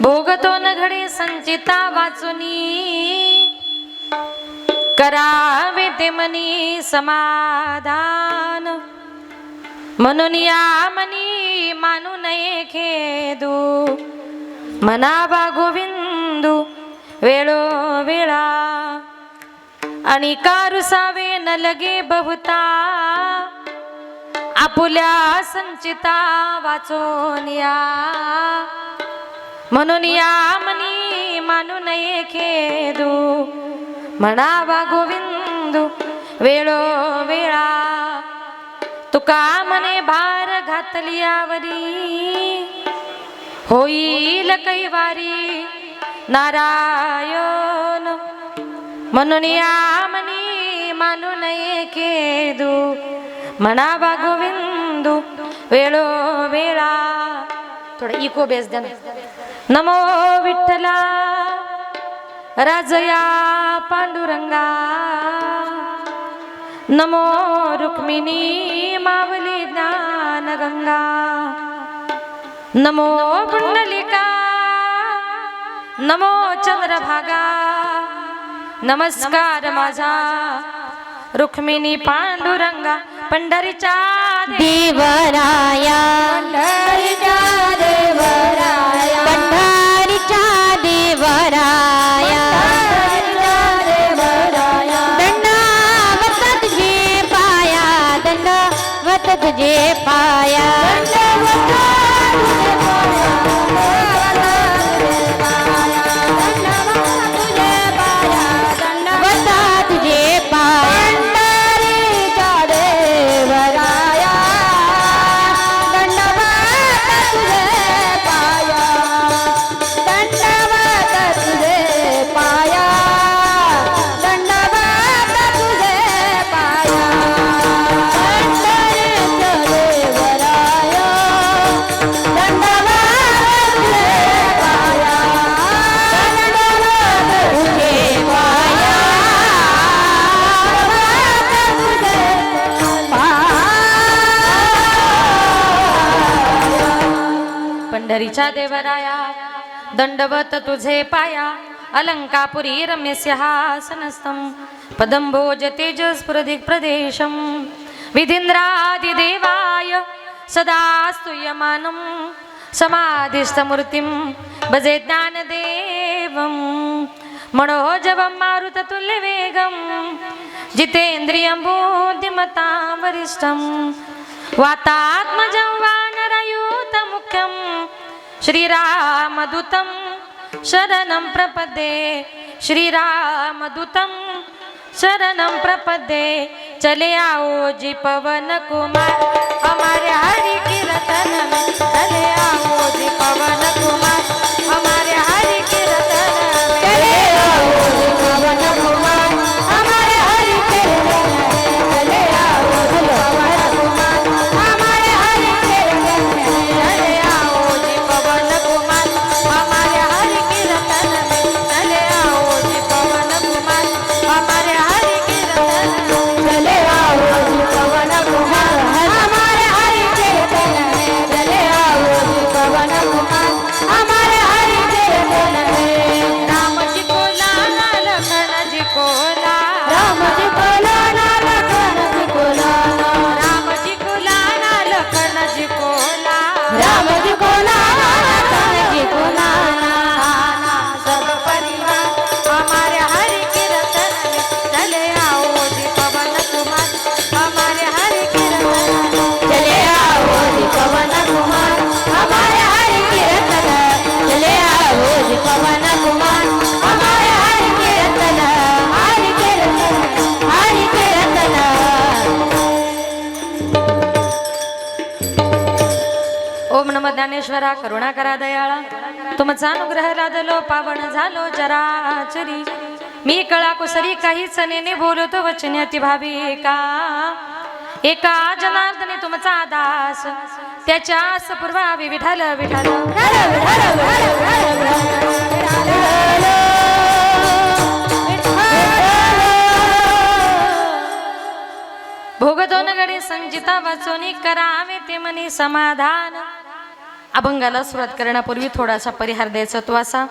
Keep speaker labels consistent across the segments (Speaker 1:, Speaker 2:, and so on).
Speaker 1: भोगतो न घडे संचिता वाचुनी करावे ते मनी समाधान म्हणून या मनी मानू नये खेदू मनावा गोविंदू वेळो वेळा आणि कारुसावे न लगे बहुता आपुल्या संचिता वाचून या म्हणून या मनी मानू नये खेदू म्हणावा गोविंदू वेळो वेळा तुका मने भार घातलियावरी होईल कैवारी नारायण म्हणून या मनी मानू नये खेदू म्हणावा गोविंदू वेळो वेळा. थोडा इको बेस द्या. नमो विठ्ठला राजया पांडुरंगा नमो रुक्मिणी मावली ज्ञानगंगा नमो पुंडलिका नमो चंद्रभागा नमस्कार माझा रुक्मिणी पांडुरंगा पंढरीच्या
Speaker 2: देवराया पंढरीच्या देवराया पंढरीच्या देवराया दंडवत तुझे पाया दंडवत तुझे पाया
Speaker 1: पंढरीच्या देवराया दंडवत तुझे पाया अलंकापुरी रम्य सिंहासनस्थं पदंभोज तेजस्फुरदिक् प्रदेशं विधीन्द्रादिदेवाय सदा स्तूयमानं समाधिस्थमूर्तिं भजे ज्ञानदेवं मनोजवं मारुततुल्यवेगं जितेन्द्रियं बुद्धिमतां वरिष्ठं वातात्मजं वानरयूतमुख्यं श्रीरामदूतं शरणं प्रपद्ये श्रीरामदूतं शरणं प्रपद्ये चले आओ जी पवन कुमार हमारे हरि कीर्तन में चले आओ जी पवन कुमार हमारे हरि कीर्तन में
Speaker 2: चले आओ जी पवन कुमार हमारे हरि कीर्तन में चले आओ जी पवन कुमार हमारे हरि कीर्तन में
Speaker 1: चले आओ जी पवन कुमार हमारे हरि कीर्तन में चले आओ जी पवन कुमार हमारे हरि कीर्तन में
Speaker 2: चले आओ जी पवन कुमार हमारे हरि कीर्तन में चले आओ जी पवन कुमार हमारे हरि कीर्तन में
Speaker 1: राम जी को लाना लखन जी को ला
Speaker 2: राम जी को लाना लखन जी को लाना
Speaker 1: राम जी को लाना लखन जी को ला
Speaker 2: राम जी को लाना लखन जी को लाना
Speaker 1: सब परिवार हमारे हरि कीर्तन में चले आओ जी पवन कुमार हमारे हरि कीर्तन में
Speaker 2: चले आओ जी पवन कुमार हमारे हरि कीर्तन चले आओ जी पवन कुमार हमारे हरि कीर्तन हरि कीर्तन हरि कीर्तन.
Speaker 1: ओम नमः ज्ञानेश्वरा करुणा करा दयाळा तुमचा अनुग्रह लादलो पावन झालो चराचरी मी कळा कुसरी काहीच नेने बोलतो वचन्याती भावी एका जनार्दने तुमचा दास त्याच्या सपूर्वावी विठाल विठाल भोगतो न गडे संजिता वाचोनी करावे ते मनी समाधान अभंगाला सुरुवात करण्यापूर्वी थोडासा परिहार द्यायचा तो असा.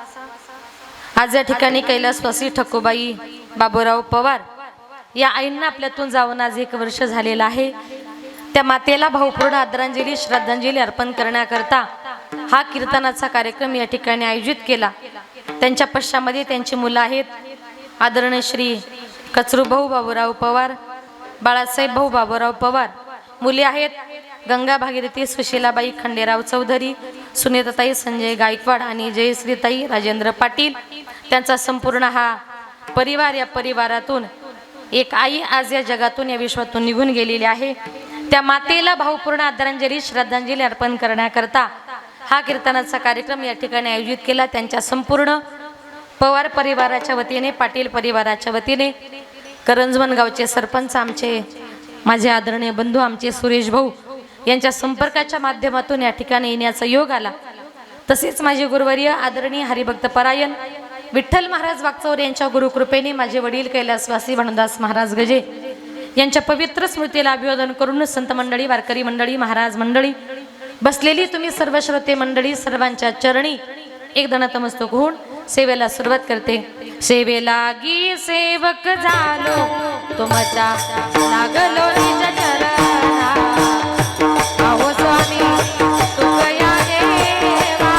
Speaker 1: आज या ठिकाणी कैलासवासी ठकुबाई बाबूराव पवार या आईंना आपल्यातून जाऊन आज 1 वर्ष झालेलं आहे. त्या मातेला भावपूर्ण आदरांजली श्रद्धांजली अर्पण करण्याकरता हा कीर्तनाचा कार्यक्रम या ठिकाणी आयोजित केला. त्यांच्या पश्चामध्ये त्यांची मुलं आहेत आदरणीय श्री कचरूभाऊ बाबूराव पवार, बाळासाहेब भाऊ बाबूराव पवार. मुली आहेत गंगा भागीरथी सुशीलाबाई खंडेराव चौधरी, सुनीताताई संजय गायकवाड आणि जयश्रीताई राजेंद्र पाटील. त्यांचा संपूर्ण हा परिवार, या परिवारातून एक आई आज या जगातून या विश्वातून निघून गेलेली आहे. त्या मातेला भावपूर्ण आदरांजली श्रद्धांजली अर्पण करण्याकरता हा कीर्तनाचा कार्यक्रम या ठिकाणी आयोजित केला. त्यांच्या संपूर्ण पवार परिवाराच्या वतीने, पाटील परिवाराच्या वतीने, करंजवन गावचे सरपंच आमचे माझे आदरणीय बंधू आमचे सुरेश भाऊ यांच्या संपर्काच्या माध्यमातून या ठिकाणी येण्याचा योग आला. तसेच माझे गुरुवर्य आदरणीय हरिभक्त परायण विठ्ठल महाराज वागचौर यांच्या गुरुकृपेने माझे वडील कैलासवासी भानुदास महाराज गजे यांच्या पवित्र स्मृतीला अभिवादन करून संत मंडळी, वारकरी मंडळी, महाराज मंडळी, बसलेली तुम्ही सर्व श्रोते मंडळी, सर्वांच्या चरणी एक नतमस्तक होऊन सेवेला सुरुवात करते. सेवेलागी सेवक झालो तुमच्या लागलो निज चरणा, अहो स्वामी तुकया देवा,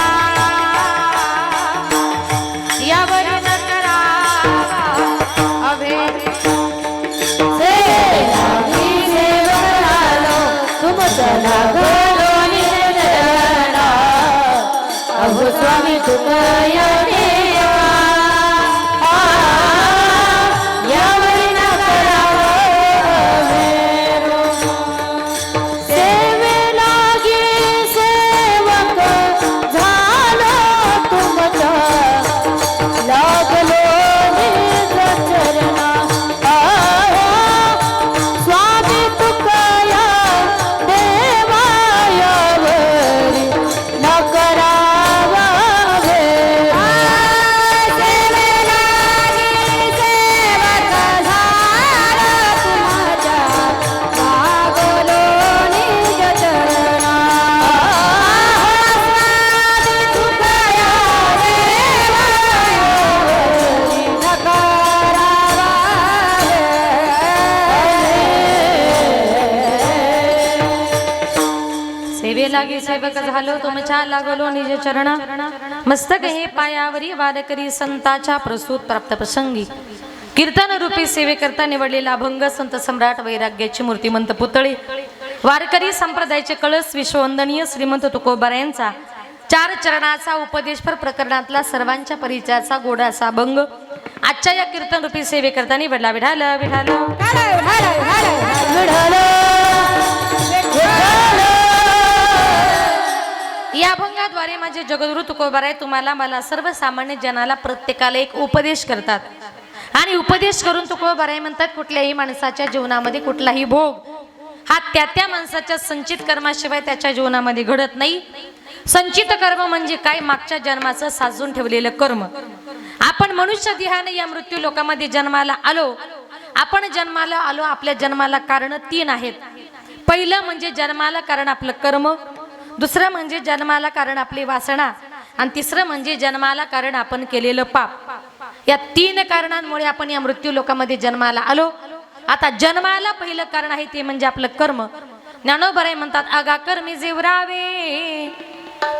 Speaker 1: यावर न करावा अभेद.
Speaker 2: सेवेलागी सेवक झालो तुमच्या लागलो निज चरणा, अहो स्वामी तुकया देवा, यावर न करावा अभेद. सेवेलागी सेवक झालो तुमच्या लागलो निज चरणा, स्वामी तुकया देवा, यावरी न करावा भेद. सेवेलागी सेवक झालो तुमच्या लागलो निज चरणा, स्वामी तुकया देवा, यावरी न करावा
Speaker 1: सेवेलागी सेवक झालो तुमच्या लागलो निज चरणा, मस्तक हे पायावरी वारकरी संताच्या प्रसूत प्राप्त प्रसंगी. कीर्तन रूपी सेवेकरता निवडलेला अभंग संत सम्राट वैराग्याची मूर्तिमंत पुतळे, वारकरी संप्रदायाचे कळस विश्ववंदनीय श्रीमंत तुकोबारायांचा 4 चरणाचा उपदेशपर प्रकरणातला सर्वांच्या परिचयाचा गोडासा अभंग आजच्या या कीर्तन रूपी सेवेकरता निवडला. विठाल विठाल या अभंगाद्वारे माझे जगद्गुरु तुकोबाराय तुम्हाला, मला, सर्वसामान्य जनाला, प्रत्येकाला एक उपदेश करतात. आणि उपदेश करून तुकोबाराय म्हणतात कुठल्याही माणसाच्या जीवनामध्ये कुठलाही भोग हा त्या माणसाच्या संचित कर्माशिवाय त्याच्या जीवनामध्ये घडत नाही. संचित कर्म म्हणजे काय? मागच्या जन्माचं साजून ठेवलेलं कर्म. आपण मनुष्य देहाने या मृत्यू लोकांमध्ये जन्माला आलो. आपण जन्माला आलो, आपल्या जन्माला कारण 3 आहेत. पहिलं म्हणजे जन्माला कारण आपलं कर्म, दुसरं म्हणजे जन्माला कारण आपली वासना, आणि तिसरं म्हणजे जन्माला कारण आपण केलेलं पाप. या 3 कारणांमुळे आपण या मृत्यू लोकांमध्ये जन्माला आलो. आता जन्माला पहिलं कारण आहे ते म्हणजे आपलं कर्म. ज्ञानोबराय म्हणतात आगा कर्मी जीवरावे,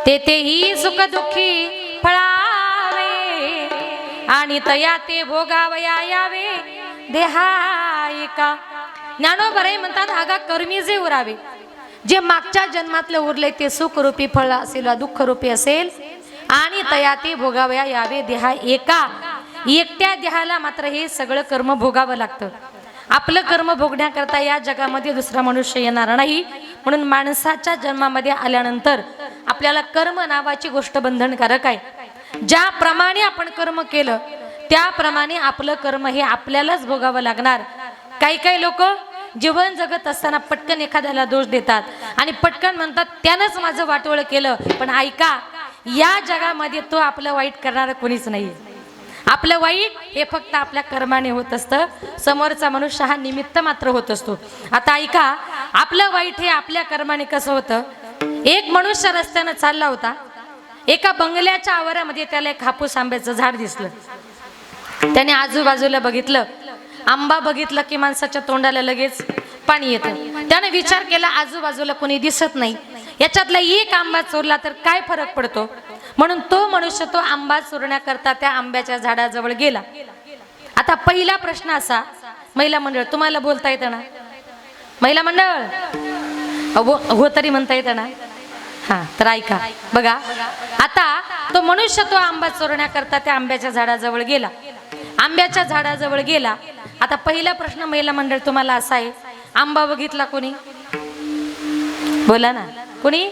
Speaker 1: तेही सुख दुःखी फळावे, आणि तया ते भोगावया यावे देहायका. ज्ञानोबराय म्हणतात आगा कर्मी जे उरावे, जे मागच्या जन्मातले उरले ते सुखरूपी फळ असेल वा दुःखरूपी असेल, आणि तया ते भोगावया यावे देहा एका. एकट्या देहाला मात्र हे सगळं कर्म भोगावं लागतं. आपलं कर्म भोगण्याकरता या जगामध्ये दुसरा मनुष्य येणार नाही. म्हणून माणसाच्या जन्मामध्ये आल्यानंतर आपल्याला कर्म नावाची गोष्ट बंधनकारक आहे. ज्याप्रमाणे आपण कर्म केलं त्याप्रमाणे आपलं कर्म हे आपल्यालाच भोगावं लागणार. काही लोक जीवन जगत असताना पटकन एखाद्याला दोष देतात आणि पटकन म्हणतात त्यानंच माझं वाटोळं केलं. पण ऐका, या जगामध्ये तो आपलं वाईट करणारं कोणीच नाही. आपलं वाईट हे फक्त आपल्या कर्माने होत असतं. समोरचा मनुष्य हा निमित्त मात्र होत असतो. आता ऐका, आपलं वाईट हे आपल्या कर्माने कसं होतं? एक मनुष्य रस्त्यानं चालला होता. एका बंगल्याच्या आवारामध्ये त्याला एक हापूस आंब्याचं झाड दिसलं. त्याने आजूबाजूला बघितलं. आंबा बघितलं की माणसाच्या तोंडाला लगेच पाणी येतं. त्याने विचार केला आजूबाजूला कोणी दिसत नाही, याच्यातला एक आंबा चोरला तर काय फरक पडतो. म्हणून तो मनुष्य तो आंबा चोरण्याकरता त्या आंब्याच्या झाडाजवळ गेला. आता पहिला प्रश्न असा, महिला मंडळ तुम्हाला बोलता येतं ना? महिला मंडळ हो तरी म्हणता येतं ना? हा तर ऐका बघा. आता तो मनुष्य तो आंबा चोरण्याकरता त्या आंब्याच्या झाडाजवळ गेला. आंब्याच्या झाडाजवळ गेला. आता पहिला प्रश्न महिला मंडळ तुम्हाला असा आहे, आंबा बघितला कोणी? बोला ना, कोणी?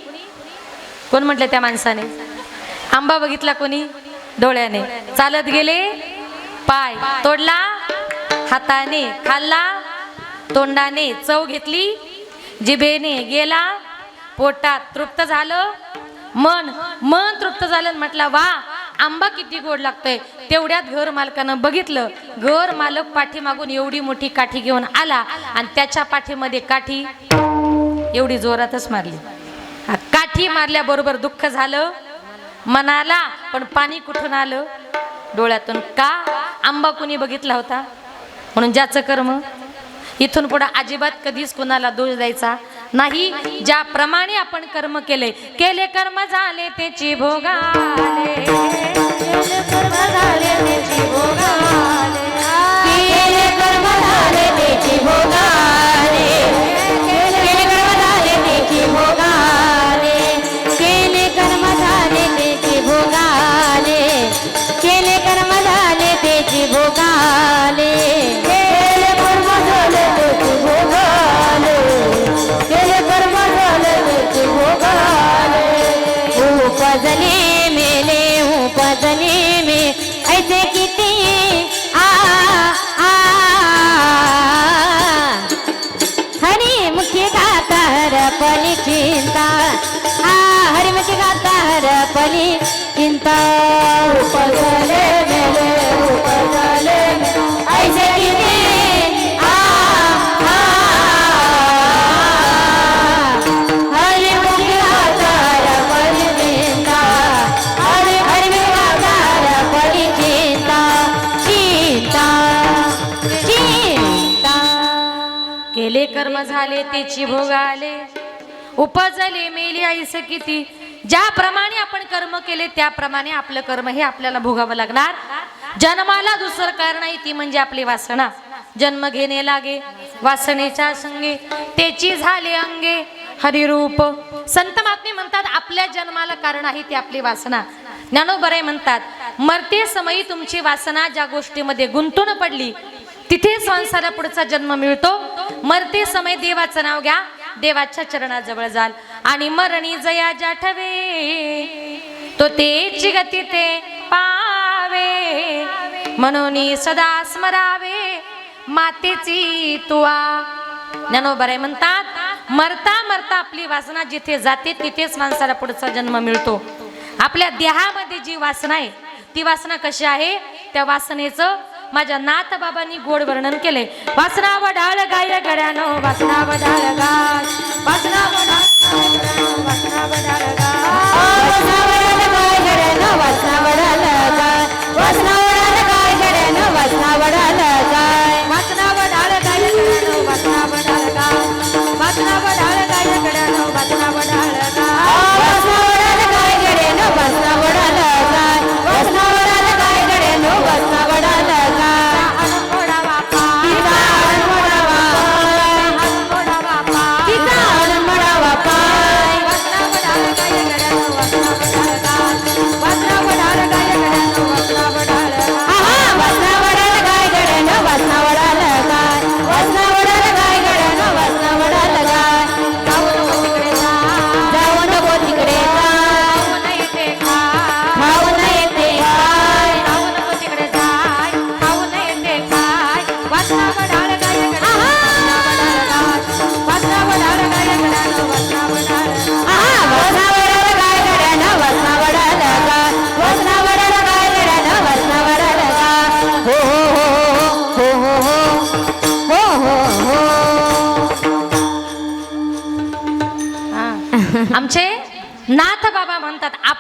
Speaker 1: कोण म्हटलं त्या माणसाने? आंबा बघितला कोणी? डोळ्याने. चालत गेले, पाय तोडला, हाताने खाल्ला, तोंडाने चव घेतली, जिभेने गेला, पोटात तृप्त झालं, मन तृप्त झालं. म्हटलं वा आंबा किती गोड लागतोय. तेवढ्यात घर मालकानं बघितलं. घर मालक पाठीमागून एवढी मोठी काठी घेऊन आला आणि त्याच्या पाठीमध्ये काठी एवढी जोरातच मारली. काठी मारल्याबरोबर दुःख झालं मनाला, पण पाणी कुठून आलं? डोळ्यातून. का? आंबा कुणी बघितला होता. म्हणून ज्याचं कर्म, इथून पुढे अजिबात कधीच कुणाला दोष द्यायचा नाही. ज्याप्रमाणे आपण कर्म केले कर्म झाले त्याची भोगाले, केले कर्म झाले त्याची भोगाले,
Speaker 2: केले कर्म झाले त्याची भोगाले, केले कर्म झाले त्याची भोगाले, केले कर्म झाले त्याची भोगाले, केले कर्म झाले त्याची भोगाले, केले कर्म झाले त्याची भोगाले, केले कर्म झाले त्याची भोगाले. उपजले मेले उपजले मे ऐसे किती हरी मुखी गाता हरपली चिंता, हरी मुखी गाता हरपली चिंता. उपजले मेले उपजले मे ऐसे किती हरी मुखी गाता हरपली चिंता, हरी मुखी गाता हरपली चिंता, चिंता चिंता.
Speaker 1: केले कर्म झाले त्याची भोगाले, उपजले मेली ऐसे किती. ज्याप्रमाणे आपण कर्म केले त्याप्रमाणे आपलं कर्म हे आपल्याला भोगावं लागणार. जन्माला दुसरं कारण नाही, ती म्हणजे आपली वासना. जन्म घेणे लागे वासनेच्या संगे, त्याची झाले अंगे हरिरूप. संत महात्मे म्हणतात आपल्या जन्माला कारण आहे ती आपली वासना. ज्ञानोबराय म्हणतात मरते समयी तुमची वासना ज्या गोष्टीमध्ये गुंतून पडली तिथे संसारा पुढचा जन्म मिळतो. मरते समय देवाचं नाव घ्या, देवाच्या चरणाजवळ जाल आणि मरणी जया जाठवे तो तेची गती ते पावे. म्हणून सदा स्मरावे मातेची तुआ. ज्ञानोबराय म्हणतात मरता मरता आपली वासना जिथे जाते तिथेच माणसाला पुढचा जन्म मिळतो. आपल्या देहामध्ये जी वासना आहे ती वासना कशी आहे, त्या वासनेचं माझ्या नाथ बाबांनी गोड वर्णन केले. वासना वडाळ गाय गड्यानो, वासना वडाळ गाय, वासना वडाळ वासना वडाळ गाय,
Speaker 2: वासना वडाल गाय गड्यानो, वासना वडाल गाय, वासना वडाल गाय गड्यानो, वासना वडाल गाय,
Speaker 1: वासना वडाळ गाय गड्यानो, वासना वडाळ गाय, वासना वडाळ गाय गड्यानो, वासना वडाळ गाय,
Speaker 2: वासना वडाल गाय गड्यानो, वासना वडाल गाय, वासना वडाल गाय गड्यानो, वासना वडाल गाय.
Speaker 1: वासना वडाळ गाय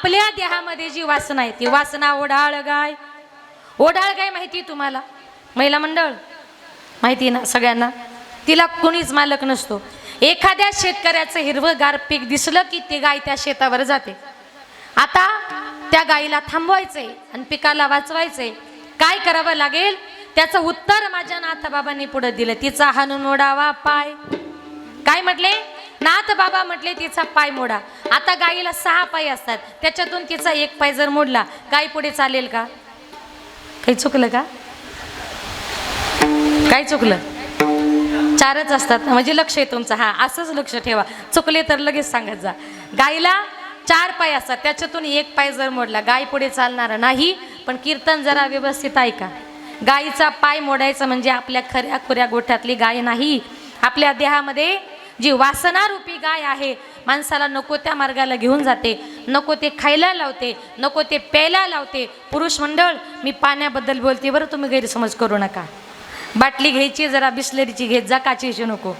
Speaker 1: आपल्या देहामध्ये जी वासना आहे ती वासना ओढाळ गाय. ओढाळ गाय माहिती तुम्हाला? महिला मंडळ माहिती ना सगळ्यांना? तिला कोणीच मालक नसतो. एखाद्या शेतकऱ्याचं हिरवंगार पीक दिसलं की ती गाय त्या शेतावर जाते. आता त्या गायीला थांबवायचंय आणि पिकाला वाचवायचंय, काय करावं लागेल? त्याचं उत्तर माझ्या नाथबाबांनी पुढे दिलं. तिचा हाणून मोडावा पाय. काय म्हटले? नाथ बाबा म्हटले तिचा पाय मोडा. आता गायीला 6 पाय असतात, त्याच्यातून तिचा 1 पाय जर मोडला, गाय पुढे चालेल का? काही चुकलं का? काय चुकलं? 4च असतात म्हणजे लक्ष आहे तुमचं. हा, असंच लक्ष ठेवा, चुकले तर लगेच सांगत जा. गायीला 4 पाय असतात, त्याच्यातून 1 पाय जर मोडला, गाय पुढे चालणार नाही. पण कीर्तन जरा व्यवस्थित ऐका. गायीचा पाय मोडायचा म्हणजे आपल्या खऱ्या खुऱ्या गोठ्यातली गाय नाही. आपल्या देहामध्ये जी वासना रूपी गाय आहे, माणसाला नको त्या मार्गाला घेऊन जाते, नको ते खायला लावते, नको ते प्यायला लावते. पुरुष मंडळ, मी पाण्याबद्दल बोलते बरं, तुम्ही गैरसमज करू नका. बाटली घ्यायची जरा बिस्लरीची घेत जा, काचेची नको.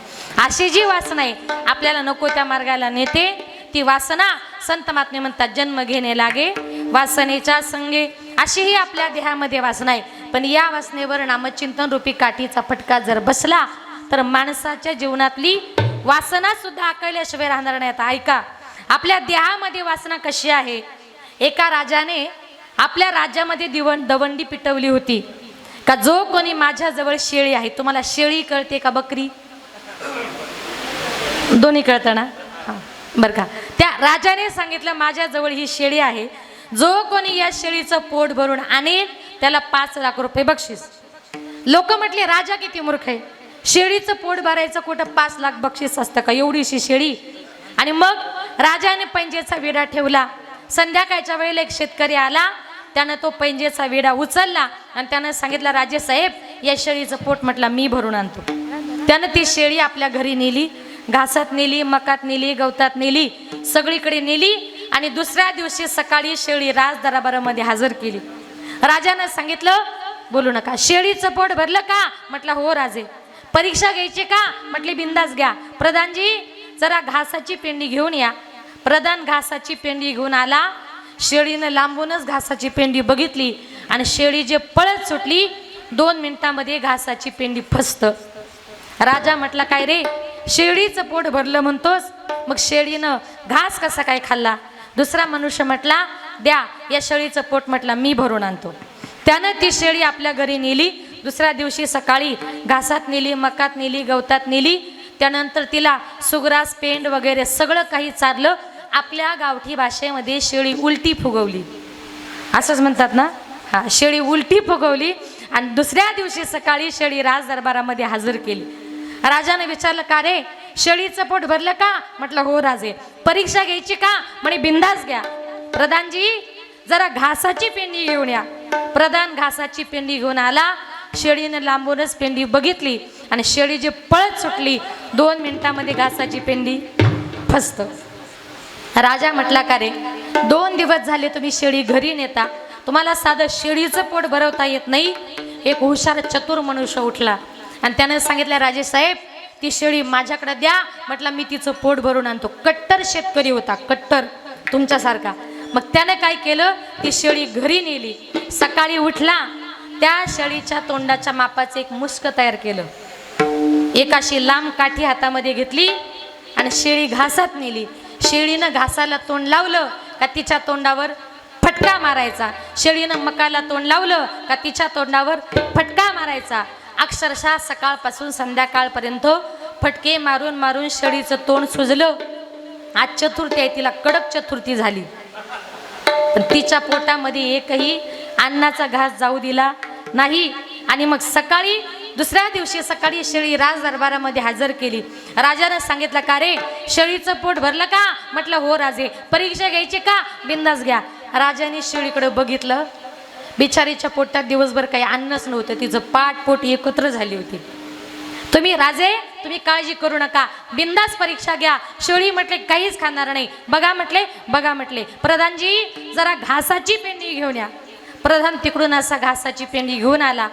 Speaker 1: अशी जी वासना आहे आपल्याला नको त्या मार्गाला नेते, ती वासना संत महात्मे म्हणतात जन्म घेणे लागे वासनेच्या संगे. अशी ही आपल्या देहामध्ये वासना आहे. पण या वासनेवर नामचिंतन रूपी काठीचा फटका जर बसला तर माणसाच्या जीवनातली वासना सुद्धा आकळल्याशिवाय राहणार नाही. आता ऐका, आपल्या देहामध्ये वासना कशी आहे? एका राजाने आपल्या राज्यामध्ये दवंडी पिटवली होती का जो कोणी माझ्याजवळ शेळी आहे. तुम्हाला शेळी कळते का बकरी? दोन्ही कळतं ना? हां, बरं का. त्या राजाने सांगितलं माझ्याजवळ ही शेळी आहे, जो कोणी या शेळीचं पोट भरून आणेल त्याला 5 लाख रुपये बक्षीस. लोक म्हटले राजा किती मूर्ख आहे, शेळीचं पोट भरायचं कुठं 5 लाख बक्षीस असतं का? एवढीशी शेळी. आणि मग राजाने पैंजेचा विडा ठेवला. संध्याकाळच्या वेळेला एक शेतकरी आला, त्यानं तो पैंजेचा विडा उचलला आणि त्यानं सांगितलं राजे साहेब, या शेळीचं पोट म्हटलं मी भरून आणतो. त्यानं ती शेळी आपल्या घरी नेली, घासात नेली, मकात नेली, गवतात नेली, सगळीकडे नेली. आणि दुसऱ्या दिवशी सकाळी शेळी राज दरबारामध्ये हजर केली. राजानं सांगितलं बोलू नका. शेळीचं पोट भरलं का? म्हटलं हो राजे. परीक्षा घ्यायची का? म्हटली बिंदास घ्या. प्रधानजी जरा घासाची पेंडी घेऊन या. प्रधान घासाची पेंडी घेऊन आला. शेळीनं लांबूनच घासाची पेंडी बघितली आणि शेळी जे पळत सुटली, 2 मिनिटांमध्ये घासाची पेंडी फस्त. राजा म्हटला काय रे, शेळीचं पोट भरलं म्हणतोस, मग शेळीनं घास कसा काय खाल्ला? दुसरा मनुष्य म्हटला द्या या शेळीचं पोट म्हटलं मी भरून आणतो. त्यानं ती शेळी आपल्या घरी नेली. दुसऱ्या दिवशी सकाळी घासात नेली, मकात नेली, गवतात नेली. त्यानंतर तिला सुग्रास पेंड वगैरे सगळं काही चारलं. आपल्या गावठी भाषेमध्ये शेळी उलटी फुगवली, असंच म्हणतात ना? हा, शेळी उलटी फुगवली आणि दुसऱ्या दिवशी सकाळी शेळी राज दरबारामध्ये हजर केली. राजाने विचारलं का रे, शेळीचं पोट भरलं का? म्हटलं हो राजे. परीक्षा घ्यायची का? म्हणे बिंदास घ्या. प्रधानजी जरा घासाची पेंडी घेऊन या. प्रधान घासाची पेंडी घेऊन आला. शेळीने लांबूनच पेंडी बघितली आणि शेळी जी पळत सुटली, 2 मिनिटांमध्ये घासाची पेंडी फस्त. राजा म्हटला का रे, 2 दिवस झाले तुम्ही शेळी घरी नेता, तुम्हाला साधं शेळीचं पोट भरवता येत नाही. एक हुशार चतुर मनुष्य उठला आणि त्याने सांगितलं राजे साहेब ती शेळी माझ्याकडे द्या. म्हटलं मी तिचं पोट भरून आणतो. कट्टर शेतकरी होता, कट्टर तुमच्यासारखा. मग त्याने काय केलं, ती शेळी घरी नेली. सकाळी उठला, त्या शेळीच्या तोंडाच्या मापाचं एक मुस्क तयार केलं. एक अशी लांब काठी हातामध्ये घेतली आणि शेळी घासात नेली. शेळीनं घासाला तोंड लावलं का तिच्या तोंडावर फटका मारायचा. शेळीनं मकाला तोंड लावलं का तिच्या तोंडावर फटका मारायचा. अक्षरशः सकाळपासून संध्याकाळपर्यंत फटके मारून मारून शेळीचं तोंड सुजलं. आज चतुर्थी आहे, तिला कडक चतुर्थी झाली. पण तिच्या पोटामध्ये एकही अन्नाचा घास जाऊ दिला नाही. आणि मग सकाळी दुसऱ्या दिवशी सकाळी शेळी राज दरबारामध्ये हजर केली. राजाने सांगितलं का रे, शेळीचं पोट भरलं का? म्हटलं हो राजे. परीक्षा घ्यायची का? बिंदास घ्या. राजाने शेळीकडे बघितलं, बिचारीच्या पोटात दिवसभर काही अन्नच नव्हतं. तिचं पोट एकत्र झाली होती. तुम्ही राजे तुम्ही काळजी करू नका, बिंदास परीक्षा घ्या. शेळी म्हटले काहीच खाणार नाही. बघा म्हटले प्रधानजी जरा घासाची पेंडी घेऊन या. प्रधान तिकडून असा घासाची पेंडी घेऊन आला.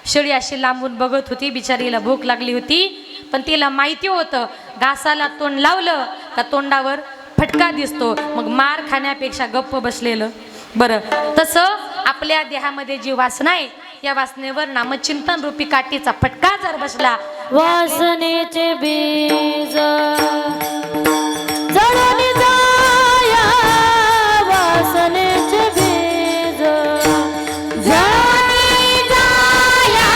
Speaker 1: शेळी अशी लांबून बघत होती. बिचारीला भूक लागली होती, पण तिला माहिती होतं घासाला तोंड लावलं का तोंडावर फटका दिसतो, मग मार खाण्यापेक्षा गप्प बसलेलं बरं. तसं आपल्या देहामध्ये जी वासना आहे या वासनेवर नामचिंतन रूपी काठीचा फटका जर बसला,
Speaker 2: वासनेचे बीज जळून जाया, वासनेचे बीज जळून जाया,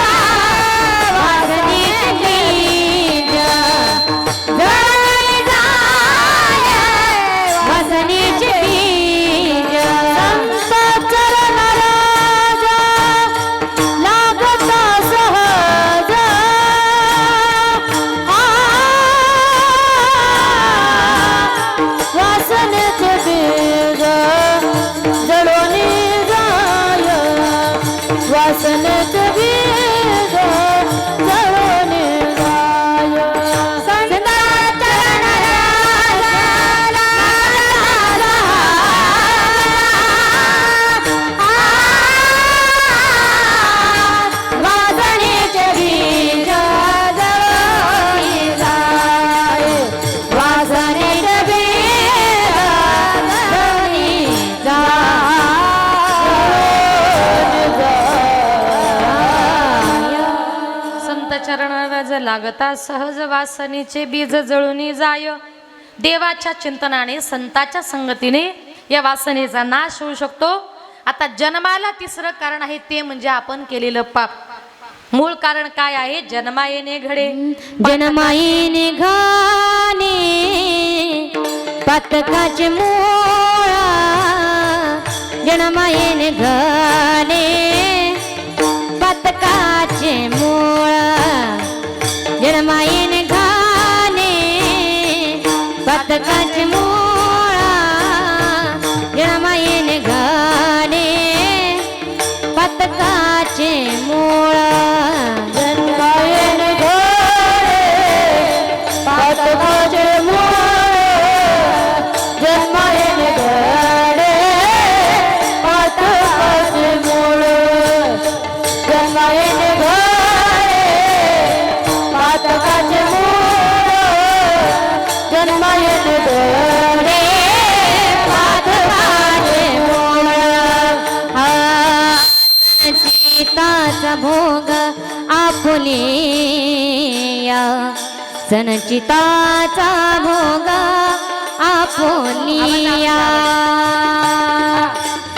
Speaker 2: वासनेचे बीज जळून जाया, वासनेचे बीज संत चरण राजा लागता सहज, वासनेचे बीज जळून जाय, वासनेचे बीज जळून जाय. संत चरण राजा वासनेचे बीज जळून जाय, वासनेचे बीज जळून जाय.
Speaker 1: संत चरणाराज लागता सहज वासनेचे बीज जळून जाय. देवाच्या चिंतनाने संताच्या संगतीने या वासनेचा नाश होऊ शकतो. आता जन्माला तिसरं कारण आहे ते म्हणजे आपण केलेलं पाप. मूळ कारण काय आहे? जन्मायेने घडे
Speaker 2: जन्माईने घाणे पातकाचे मुळा, जन्माईने घाणे पातकाचे मुळा, जन्माईने घाणे पातकाचे मुळा, जन्माईने घाणे पातकाचे मुळा, जन्माईने घाणे पातकाचे मुळा, जन्माईने घाणे पातकाचे मुळा, जन्माईने घाणे पातकाचे मुळा, जन्माईने घाणे पातकाचे मुळा. संचिताचा भोग आपुलिया, संचिताचा भोग आपुलिया,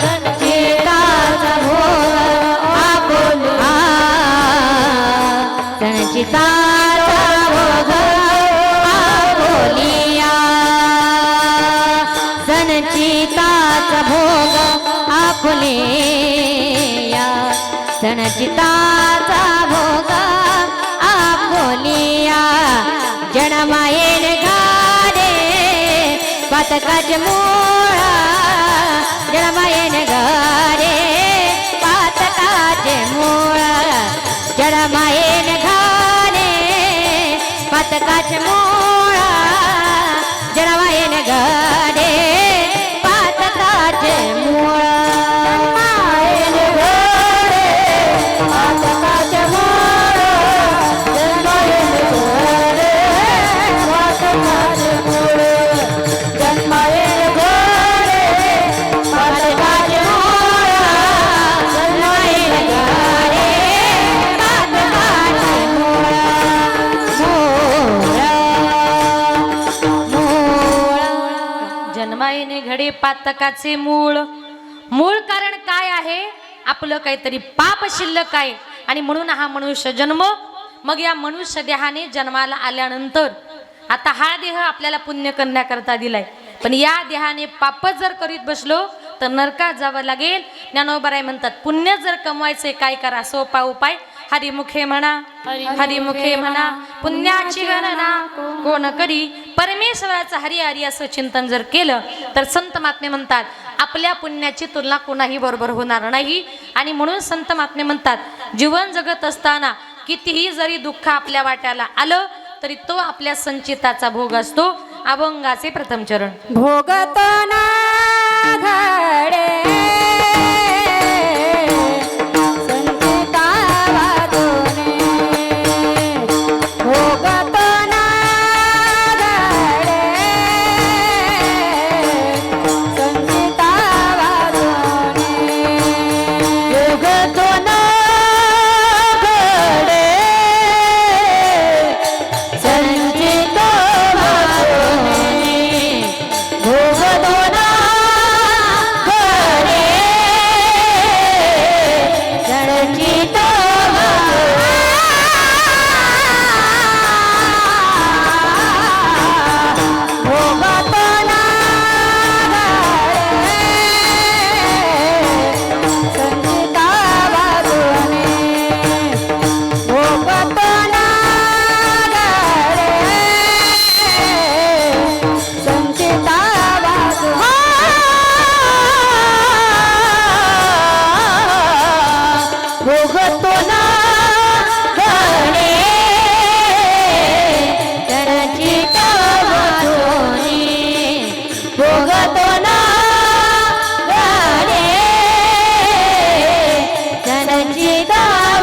Speaker 2: संचिताचा भोग आपुलिया, संचिताचा भोग आपुलिया, संचिताचा भोग आपुलिया, संचिताचा भोग आपुलिया, जन्मायेने घाणे पातकाचे मुळा, जन्मायेने घाणे पातकाचे मुळा, जन्मायेने घाणे पातकाचे मुळा, जन्मायेने घाणे पातकाचे मुळा, जन्मायेने घाणे पातकाचे मुळा, जन्मायेने घाणे पातकाचे मुळा, जन्मायेने घाणे पातकाचे मुळा, जन्मायेने घाणे पातकाचे मुळा,
Speaker 1: जन्मायेने घडे पातकाचे मूळ. मूळ कारण काय आहे? आपलं काहीतरी पाप शिल्लक आहे आणि म्हणून हा मनुष्य जन्म. मग या मनुष्य देहाने जन्माला आल्यानंतर आता हा देह आपल्याला पुण्य करण्याकरता दिलाय, पण या देहाने पाप जर करीत बसलो तर नरकात जावं लागेल. ज्ञानोबराय म्हणतात पुण्य जर कमवायचे काय करा, सोपा उपाय हरिमुखे म्हणा, हरिमुखे म्हणा, पुण्याची गणना कोण करी. परमेश्वराचं हरी हरी असं चिंतन जर केलं तर संत महात्मे म्हणतात आपल्या पुण्याची तुलना कोणाही बरोबर होणार नाही. आणि म्हणून संत महात्मे म्हणतात जीवन जगत असताना कितीही जरी दुःख आपल्या वाट्याला आलं तरी तो आपल्या संचिताचा भोग असतो. अभंगाचे प्रथम चरण.
Speaker 2: भोगतो ना घडे संचिता वादोने, भोगतो ना घडे भोगतो ना गणे त्यांची वाचोनी भोगतो ना गणे त्यांची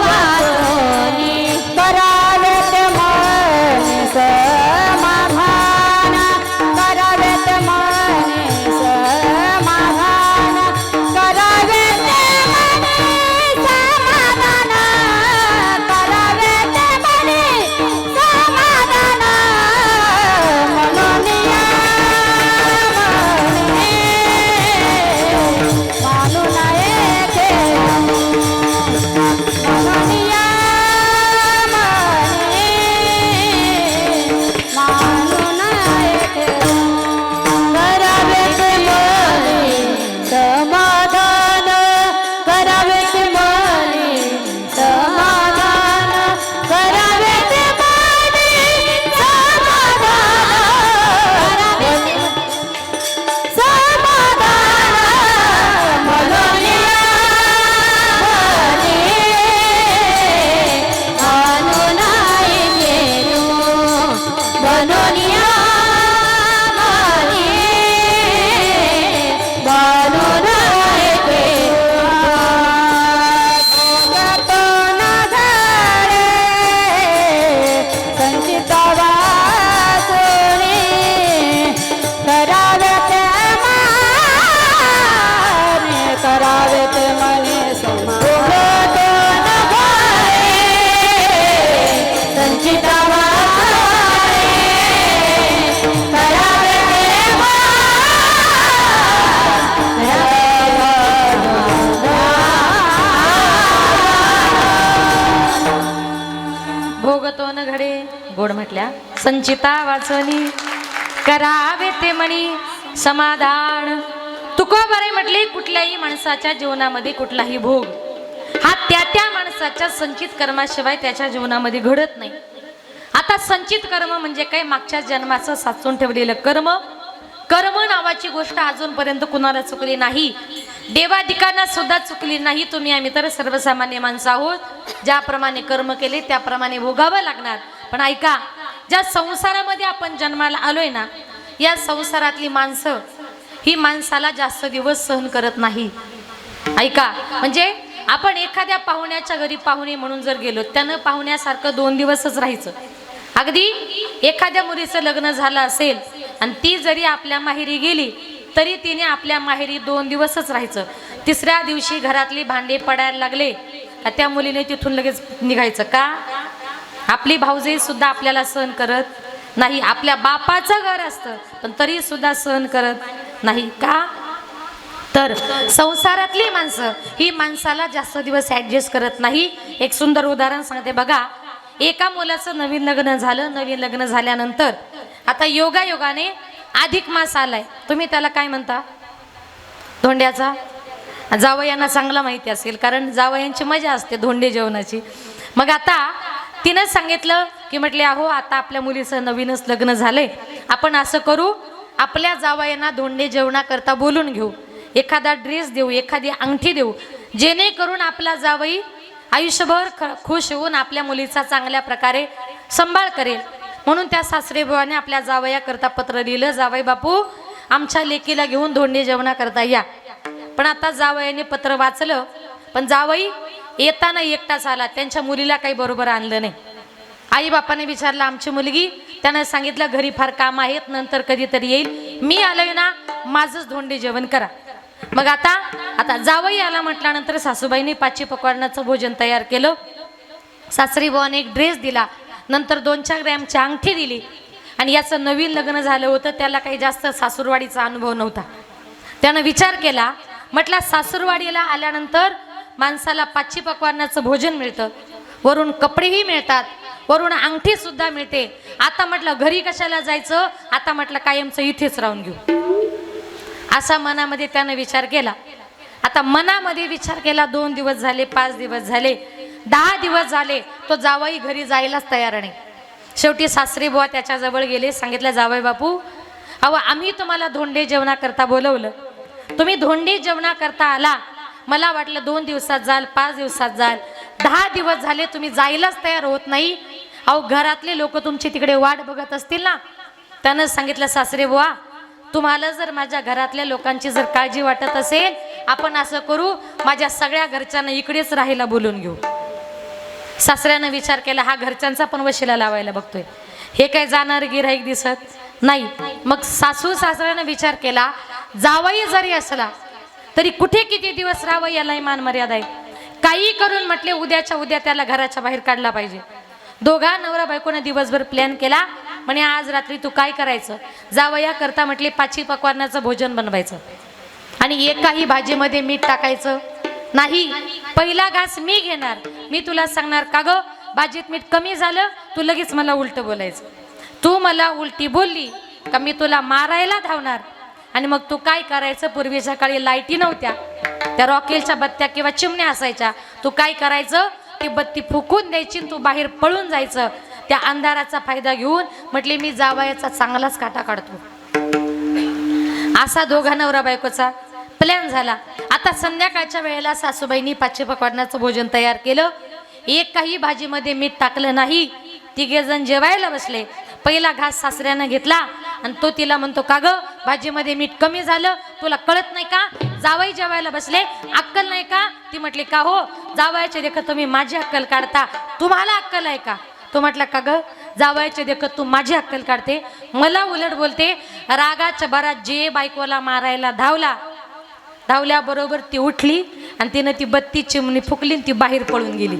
Speaker 2: वाचोनी करावेत मन समाधान करावेत मन समाधान करावेत मन समाधान करावेत मन समाधान मनोनिया मानू नये ते मनोनिया मानू नये ते करावेत मनी समाधान करावेत मनी समाधान करावेत मनी समाधान समाधान मनोनिया मानू नाही गेलो मनोनिया मानू नाही गेलो भोगतो ना धरे संचिता वाचोनी करावेत माने करावेत मने भोगतो ना धरे संचिता
Speaker 1: भोगतो न घडे गोड म्हटल्या संचिता वाचनी करावे ते म्हणी समाधान तुकोबारे म्हटले कुठल्याही माणसाच्या जीवनामध्ये कुठलाही भोग हा त्या माणसाच्या संचित कर्माशिवाय त्याच्या जीवनामध्ये घडत नाही. आता संचित कर्म म्हणजे काय मागच्या जन्माचं साचून ठेवलेलं कर्म. कर्म नावाची गोष्ट अजूनपर्यंत कुणाला चुकली नाही, देवादिकांना सुद्धा चुकली नाही. तुम्ही आम्ही तर सर्वसामान्य माणसं आहोत, ज्याप्रमाणे कर्म केले त्याप्रमाणे भोगावं लागणार. पण ऐका, ज्या संसारामध्ये आपण जन्माला आलोय ना, या संसारातली माणसं ही माणसाला जास्त दिवस सहन करत नाही. ऐका, म्हणजे आपण एखाद्या पाहुण्याच्या घरी पाहुणे म्हणून जर गेलो, त्यानं पाहुण्यासारखं 2 दिवसच राहायचं. अगदी एखाद्या मुलीचं लग्न झालं असेल आणि ती जरी आपल्या माहेरी गेली तरी तिने आपल्या माहेरी 2 दिवसच राहायचं. तिसऱ्या दिवशी घरातली भांडे पडायला लागले का त्या मुलीने तिथून लगेच निघायचं. का? आपली भाऊजाई सुद्धा आपल्याला सहन करत नाही. आपल्या बापाचं घर असतं पण तरी सुद्धा सहन करत नाही. का? तर संसारातली माणसं ही माणसाला जास्त दिवस ॲडजस्ट करत नाही. एक सुंदर उदाहरण सांगते बघा. एका मुलाचं नवीन लग्न झालं. नवीन लग्न झाल्यानंतर आता योगायोगाने अधिक मास आलाय. तुम्ही त्याला काय म्हणता? धोंड्याचा. जावयांना चांगला माहिती असेल, कारण जावयांची मजा असते धोंडे जेवणाची. मग आता तिनं सांगितलं की म्हटले, अहो आता आपल्या मुलीचं नवीनच लग्न झालंय, आपण असं करू, आपल्या जावयांना धोंडे जेवणाकरता बोलून घेऊ, एखादा ड्रेस देऊ, एखादी अंगठी देऊ, जेणेकरून आपला जावई आयुष्यभर खुश होऊन आपल्या मुलीचा चांगल्या प्रकारे सांभाळ करेल. म्हणून त्या सासरेबुवाने आपल्या जावयाकरता पत्र लिहिलं, जावई बापू आमच्या लेकीला घेऊन धोंडे जेवणाकरता या. पण आता जावयाने पत्र वाचलं, पण जावई येताना एकटाच आला, त्यांच्या मुलीला काही बरोबर आणलं नाही. आई बापाने विचारलं आमची मुलगी, त्यानं सांगितलं घरी फार काम आहेत, नंतर कधीतरी येईल, मी आलोय ना, माझंच धोंडे जेवण करा. मग आता जावई आला म्हटल्यानंतर सासूबाईने 5 पकवानाचं भोजन तयार केलं. सासरी बुवाने एक ड्रेस दिला, नंतर 2-4 ग्रॅमची अंगठी दिली. आणि याचं नवीन लग्न झालं होतं, त्याला काही जास्त सासूरवाडीचा अनुभव नव्हता. त्यानं विचार केला, म्हटलं सासूरवाडीला आल्यानंतर माणसाला 5 पकवानाचं भोजन मिळतं, वरून कपडेही मिळतात, वरून अंगठी सुद्धा मिळते. आता म्हटलं घरी कशाला जायचं, आता म्हटलं कायमचं इथेच राहून घेऊ, असा मनामध्ये त्यानं विचार केला. आता मनामध्ये विचार केला, 2 दिवस झाले, 5 दिवस झाले, 10 दिवस झाले, तो जावई घरी जायलाच तयार नाही. शेवटी सासरी बुवा त्याच्याजवळ गेले, सांगितलं जावई बापू, अहो आम्ही तुम्हाला धोंडे जेवणाकरता बोलवलं, तुम्ही धोंडे जेवणाकरता आला, मला वाटलं 2 दिवसात जाल, 5 दिवसात जाल, 10 दिवस झाले तुम्ही जायलाच तयार होत नाही. अहो घरातले लोक तुमची तिकडे वाट बघत असतील ना. त्यानं सांगितलं सासरे बुवा, तुम्हाला जर माझ्या घरातल्या लोकांची जर काळजी वाटत असेल, आपण असं करू, माझ्या सगळ्या घरच्यांना इकडेच राहायला बोलून घेऊ. सासऱ्यानं विचार केला, हा घरच्यांचा पण वशिला लावायला बघतोय, हे काय जाणार गिऱ्हाईक दिसत नाही. मग सासू सासऱ्यानं विचार केला, जावई जरी असला तरी कुठे किती दिवस राहावं याला मान मर्यादा आहे. काही करून म्हटले उद्याच्या उद्या त्याला घराच्या बाहेर काढला पाहिजे. दोघा नवरा बायकोने दिवसभर प्लॅन केला. म्हणे आज रात्री तू काय करायचं, जावया करता म्हटले 5 पक्वान्नाचं भोजन बनवायचं आणि एकाही भाजीमध्ये मीठ टाकायचं नाही. पहिला घास मी घेणार, मी तुला सांगणार का ग भाजीत मीठ कमी झालं, तू लगेच मला उलट बोलायचं. तू मला उलटी बोलली का मी तुला मारायला धावणार. आणि मग तू काय करायचं, पूर्वीच्या काळी लाईटी नव्हत्या, त्या रॉकेलच्या बत्त्या किंवा चिमण्या असायच्या. तू काय करायचं, ती बत्ती फुकून द्यायची, तू बाहेर पळून जायचं. त्या अंधाराचा फायदा घेऊन म्हटले मी जावयाचा चांगलाच काटा काढतो. असा दोघा नवरा बायकोचा प्लॅन झाला. आता संध्याकाळच्या वेळेला सासूबाईंनी 5 पक्वान्नाचं भोजन तयार केलं. एक काही भाजीमध्ये मीठ टाकलं नाही. तिघे जण जेवायला बसले. पहिला घास सासऱ्यानं घेतला आणि तो तिला म्हणतो, का ग भाजीमध्ये मीठ कमी झालं, तुला कळत नाही का. जावई जेवायला बसले, अक्कल नाही का. ती म्हटली, का हो जावयाचे देखत तुम्ही माझी अक्कल काढता, तुम्हाला अक्कल आहे का. तो म्हटला, का ग जावयाचे देखत तू माझी अक्कल काढते, मला उलट बोलते. रागाच्या भरात जे बायकोला मारायला धावल्याबरोबर ती उठली आणि तिनं ती बत्ती चिमणी फुकली, ती बाहेर पळून गेली.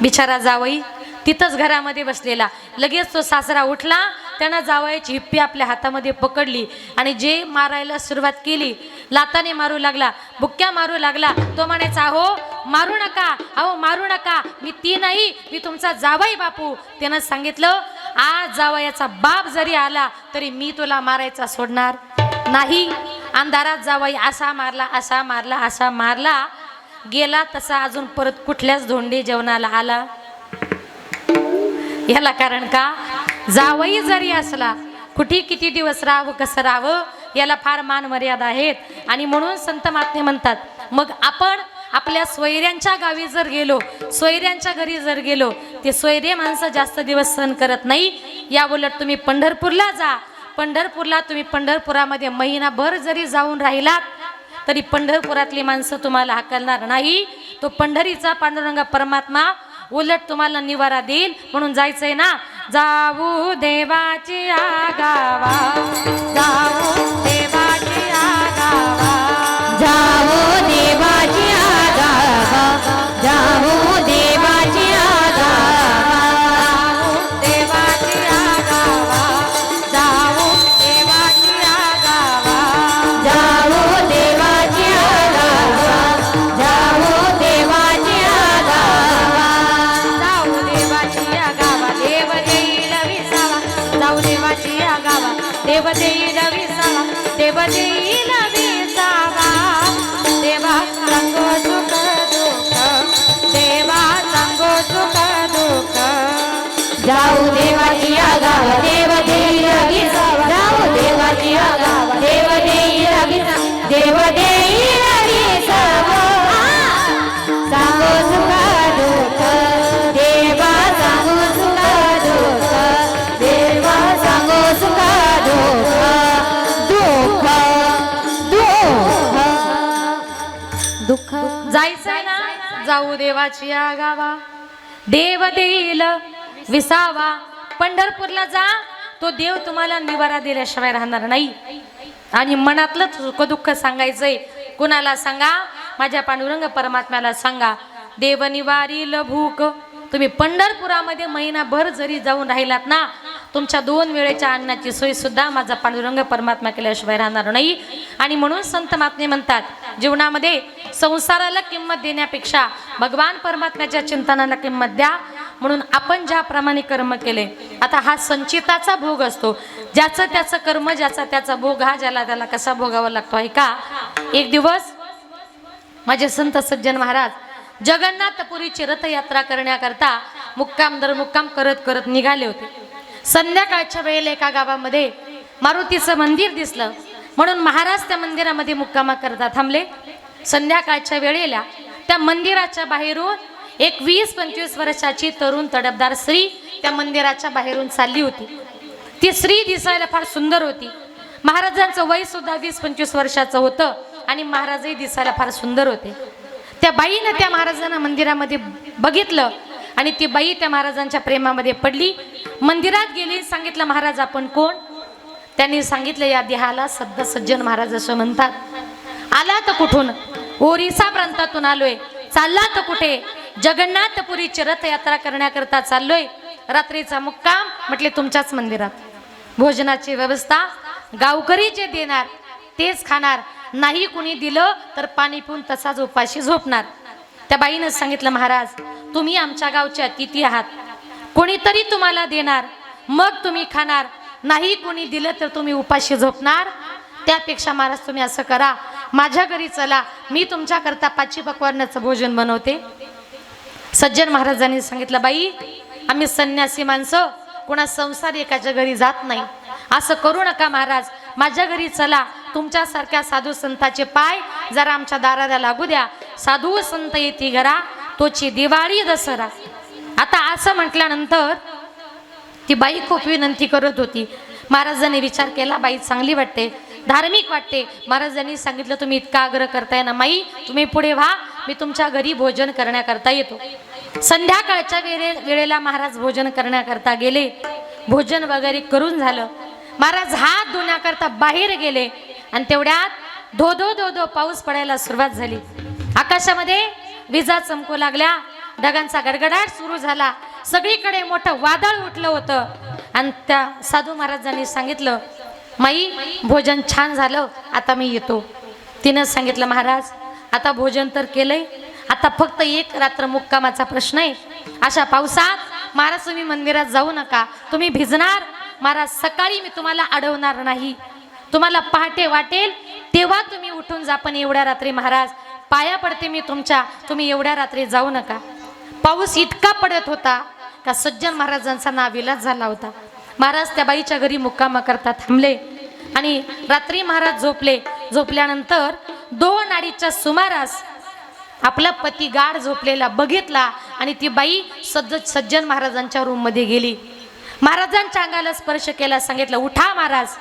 Speaker 1: बिचारा जावई तिथंच घरामध्ये बसलेला. लगेच तो सासरा उठला, त्यानं जावयाची हिप्पी आपल्या हातामध्ये पकडली आणि जे मारायला सुरुवात केली, लाताने मारू लागला, बुक्क्या मारू लागला. तो म्हणायचा, अहो मारू नका, अहो मारू नका, मी ती नाही, मी तुमचा जावई बापू. त्यानं सांगितलं, आज जावयाचा बाप जरी आला तरी मी तुला मारायचा सोडणार नाही. अंधारात जावई असा मारला, असा मारला, असा मारला, गेला तसा अजून परत कुठल्याच धोंडी जेवणाला आला. याला कारण का, जावई जरी असला कुठे किती दिवस राहावं, कसं राहावं, याला फार मान मर्यादा आहेत. आणि म्हणून संत महात्मे म्हणतात, मग आपण आपल्या सोयऱ्यांच्या गावी जर गेलो, सोयऱ्यांच्या घरी जर गेलो, ते सोयरे माणसं जास्त दिवस सहन करत नाही. या उलट तुम्ही पंढरपूरला जा. पंढरपूरला तुम्ही पंढरपुरामध्ये महिनाभर जरी जाऊन राहिलात तरी पंढरपुरातली माणसं तुम्हाला हाकलणार नाही. तो पंढरीचा पांडुरंग परमात्मा उलट तुम्हाला निवारा देईल. म्हणून जायचंय ना, जाऊ देवाची आगावा, जाऊ देवाची आगावा,
Speaker 2: जाओ देवाची आगावा, जाओ देवाची आगावा,
Speaker 1: देवाची आगावा, जाऊ देवाची आगावा,
Speaker 2: जाओ देवाची आगावा, जाओ देवाची आगावा,
Speaker 1: जाऊ देवाची आगावा, देव देईल विसावा, जाऊ देवाची आगावा, देव देईल विसावा, देव देईल विसावा, देवा सांगो सुख दुःख, देवा सांगो सुख दुःख,
Speaker 2: जाओ देवाची आगावा, देव देईल विसावा, जाओ देवाची आगावा, देव देईल विसावा, देव देईल विसावा, सांगो सुख दुःख, देवा सांगो सुख दुःख, देवा सांगो सुख दुःख, दुःख दुःख.
Speaker 1: जायचंय ना, जाऊ देवाची आगावा, देव देईल विसावा. पंढरपूरला जा, तो देव तुम्हाला निवारा दिल्याशिवाय राहणार नाही. आणि मनातलं सुख दुःख सांगायचंय. कुणाला सांगा, माझ्या पांडुरंग परमात्म्याला सांगा. देव निवारील भूक. तुम्ही पंढरपुरामध्ये महिनाभर जरी जाऊन राहिलात ना, तुमच्या 2 वेळेच्या अन्नाची सोय सुद्धा माझा पांडुरंग परमात्मा केल्याशिवाय राहणार नाही. आणि म्हणून संत महात्मे म्हणतात, जीवनामध्ये संसाराला किंमत देण्यापेक्षा भगवान परमात्म्याच्या चिंतनाला किंमत द्या. म्हणून आपण ज्याप्रमाणे कर्म केले, आता हा संचिताचा भोग असतो. ज्याचं त्याचं कर्म, ज्याचा त्याचा भोग, हा ज्याला त्याला कसा भोगावा लागतो आहे का. एक दिवस माझे संत सज्जन महाराज जगन्नाथपुरीची रथयात्रा करण्याकरता मुक्काम दर मुक्काम करत करत निघाले होते. संध्याकाळच्या वेळेला एका गावामध्ये मारुतीचं मंदिर दिसलं. म्हणून महाराज त्या मंदिरामध्ये मुक्कामा करता थांबले. संध्याकाळच्या वेळेला त्या मंदिराच्या बाहेरून एक 20-25 वर्षाची तरुण तडफदार स्त्री त्या मंदिराच्या बाहेरून चालली होती. ती स्त्री दिसायला फार सुंदर होती. महाराजांचं वय सुद्धा 20-25 वर्षाचं होतं आणि महाराजही दिसायला फार सुंदर होते. त्या बाईनं त्या महाराजांना मंदिरामध्ये बघितलं आणि ती बाई त्या महाराजांच्या प्रेमामध्ये पडली. मंदिरात गेली, सांगितलं महाराज आपण कोण? त्यांनी सांगितलं या देहाला सद्द सज्जन महाराज असं म्हणतात. आला तर कुठून? ओरिसा प्रांतातून आलोय. चालला तर कुठे? जगन्नाथपुरीची रथयात्रा करण्याकरता चाललोय. रात्रीचा मुक्काम. म्हटले तुमच्याच मंदिरात. भोजनाची व्यवस्था गावकरी जे देणार तेच खाणार, नाही कुणी दिलं तर पाणी पिऊन तसाच उपाशी झोपणार. त्या बाईनं सांगितलं महाराज तुम्ही आमच्या गावचे अतिथी आहात, कोणीतरी तुम्हाला देणार मग तुम्ही खाणार, नाही कोणी दिलं तर तुम्ही उपाशी झोपणार. त्यापेक्षा महाराज तुम्ही असं करा, माझ्या घरी चला, मी तुमच्याकरता 5 पक्वान्नाचं भोजन बनवते. सज्जन महाराजांनी सांगितलं बाई आम्ही संन्यासी माणसं कोणा संसारिकाच्या घरी जात नाही, असं करू नका महाराज, माझ्या घरी चला, तुमच्यासारख्या साधू संताचे पाय जरा आमच्या दाराला लागू द्या. साधू संत येती घरा तोची दिवाळी दसरा. आता असं म्हटल्यानंतर ती बाई खूप विनंती करत होती. महाराजांनी विचार केला बाई चांगली वाटते, धार्मिक वाटते. महाराजांनी सांगितलं तुम्ही इतका आग्रह करताय ना माई, तुम्ही पुढे व्हा, मी तुमच्या घरी भोजन करण्याकरता येतो. संध्याकाळच्या वेळेला महाराज भोजन करण्याकरता गेले. भोजन वगैरे करून झालं. महाराज हात धुण्याकरता बाहेर गेले आणि तेवढ्यात धो धो धो धो पाऊस पडायला सुरुवात झाली. आकाशामध्ये विजा चमकू लागल्या, ढगांचा गडगडाट सुरू झाला, सगळीकडे मोठं वादळ उठलं होतं. आणि त्या साधू महाराजांनी सांगितलं माई भोजन छान झालं, आता मी येतो. तिनं सांगितलं महाराज आता भोजन तर केलंय, आता फक्त 1 रात्र मुक्कामाचा प्रश्न आहे. अशा पावसात महाराज तुम्ही मंदिरात जाऊ नका, तुम्ही भिजणार. महाराज सकाळी मी तुम्हाला अडवणार नाही, तुम्हाला पहाटे वाटेल तेव्हा तुम्ही उठून जा, पण एवढ्या रात्री महाराज पाया पडते मी तुमच्या, तुम्ही एवढ्या रात्री जाऊ नका. पाऊस इतका पडत होता का सज्जन महाराजांचा नाविलाज झाला होता. महाराज त्या बाईच्या घरी मुक्कामा करता थांबले आणि रात्री महाराज झोपले. झोपल्यानंतर 2-2:30च्या सुमारास आपला पती गाढ झोपलेला बघितला आणि ती बाई सज्जन महाराजांच्या रूम मध्ये गेली. महाराजांच्या अंगाला स्पर्श केला, सांगितलं उठा महाराज.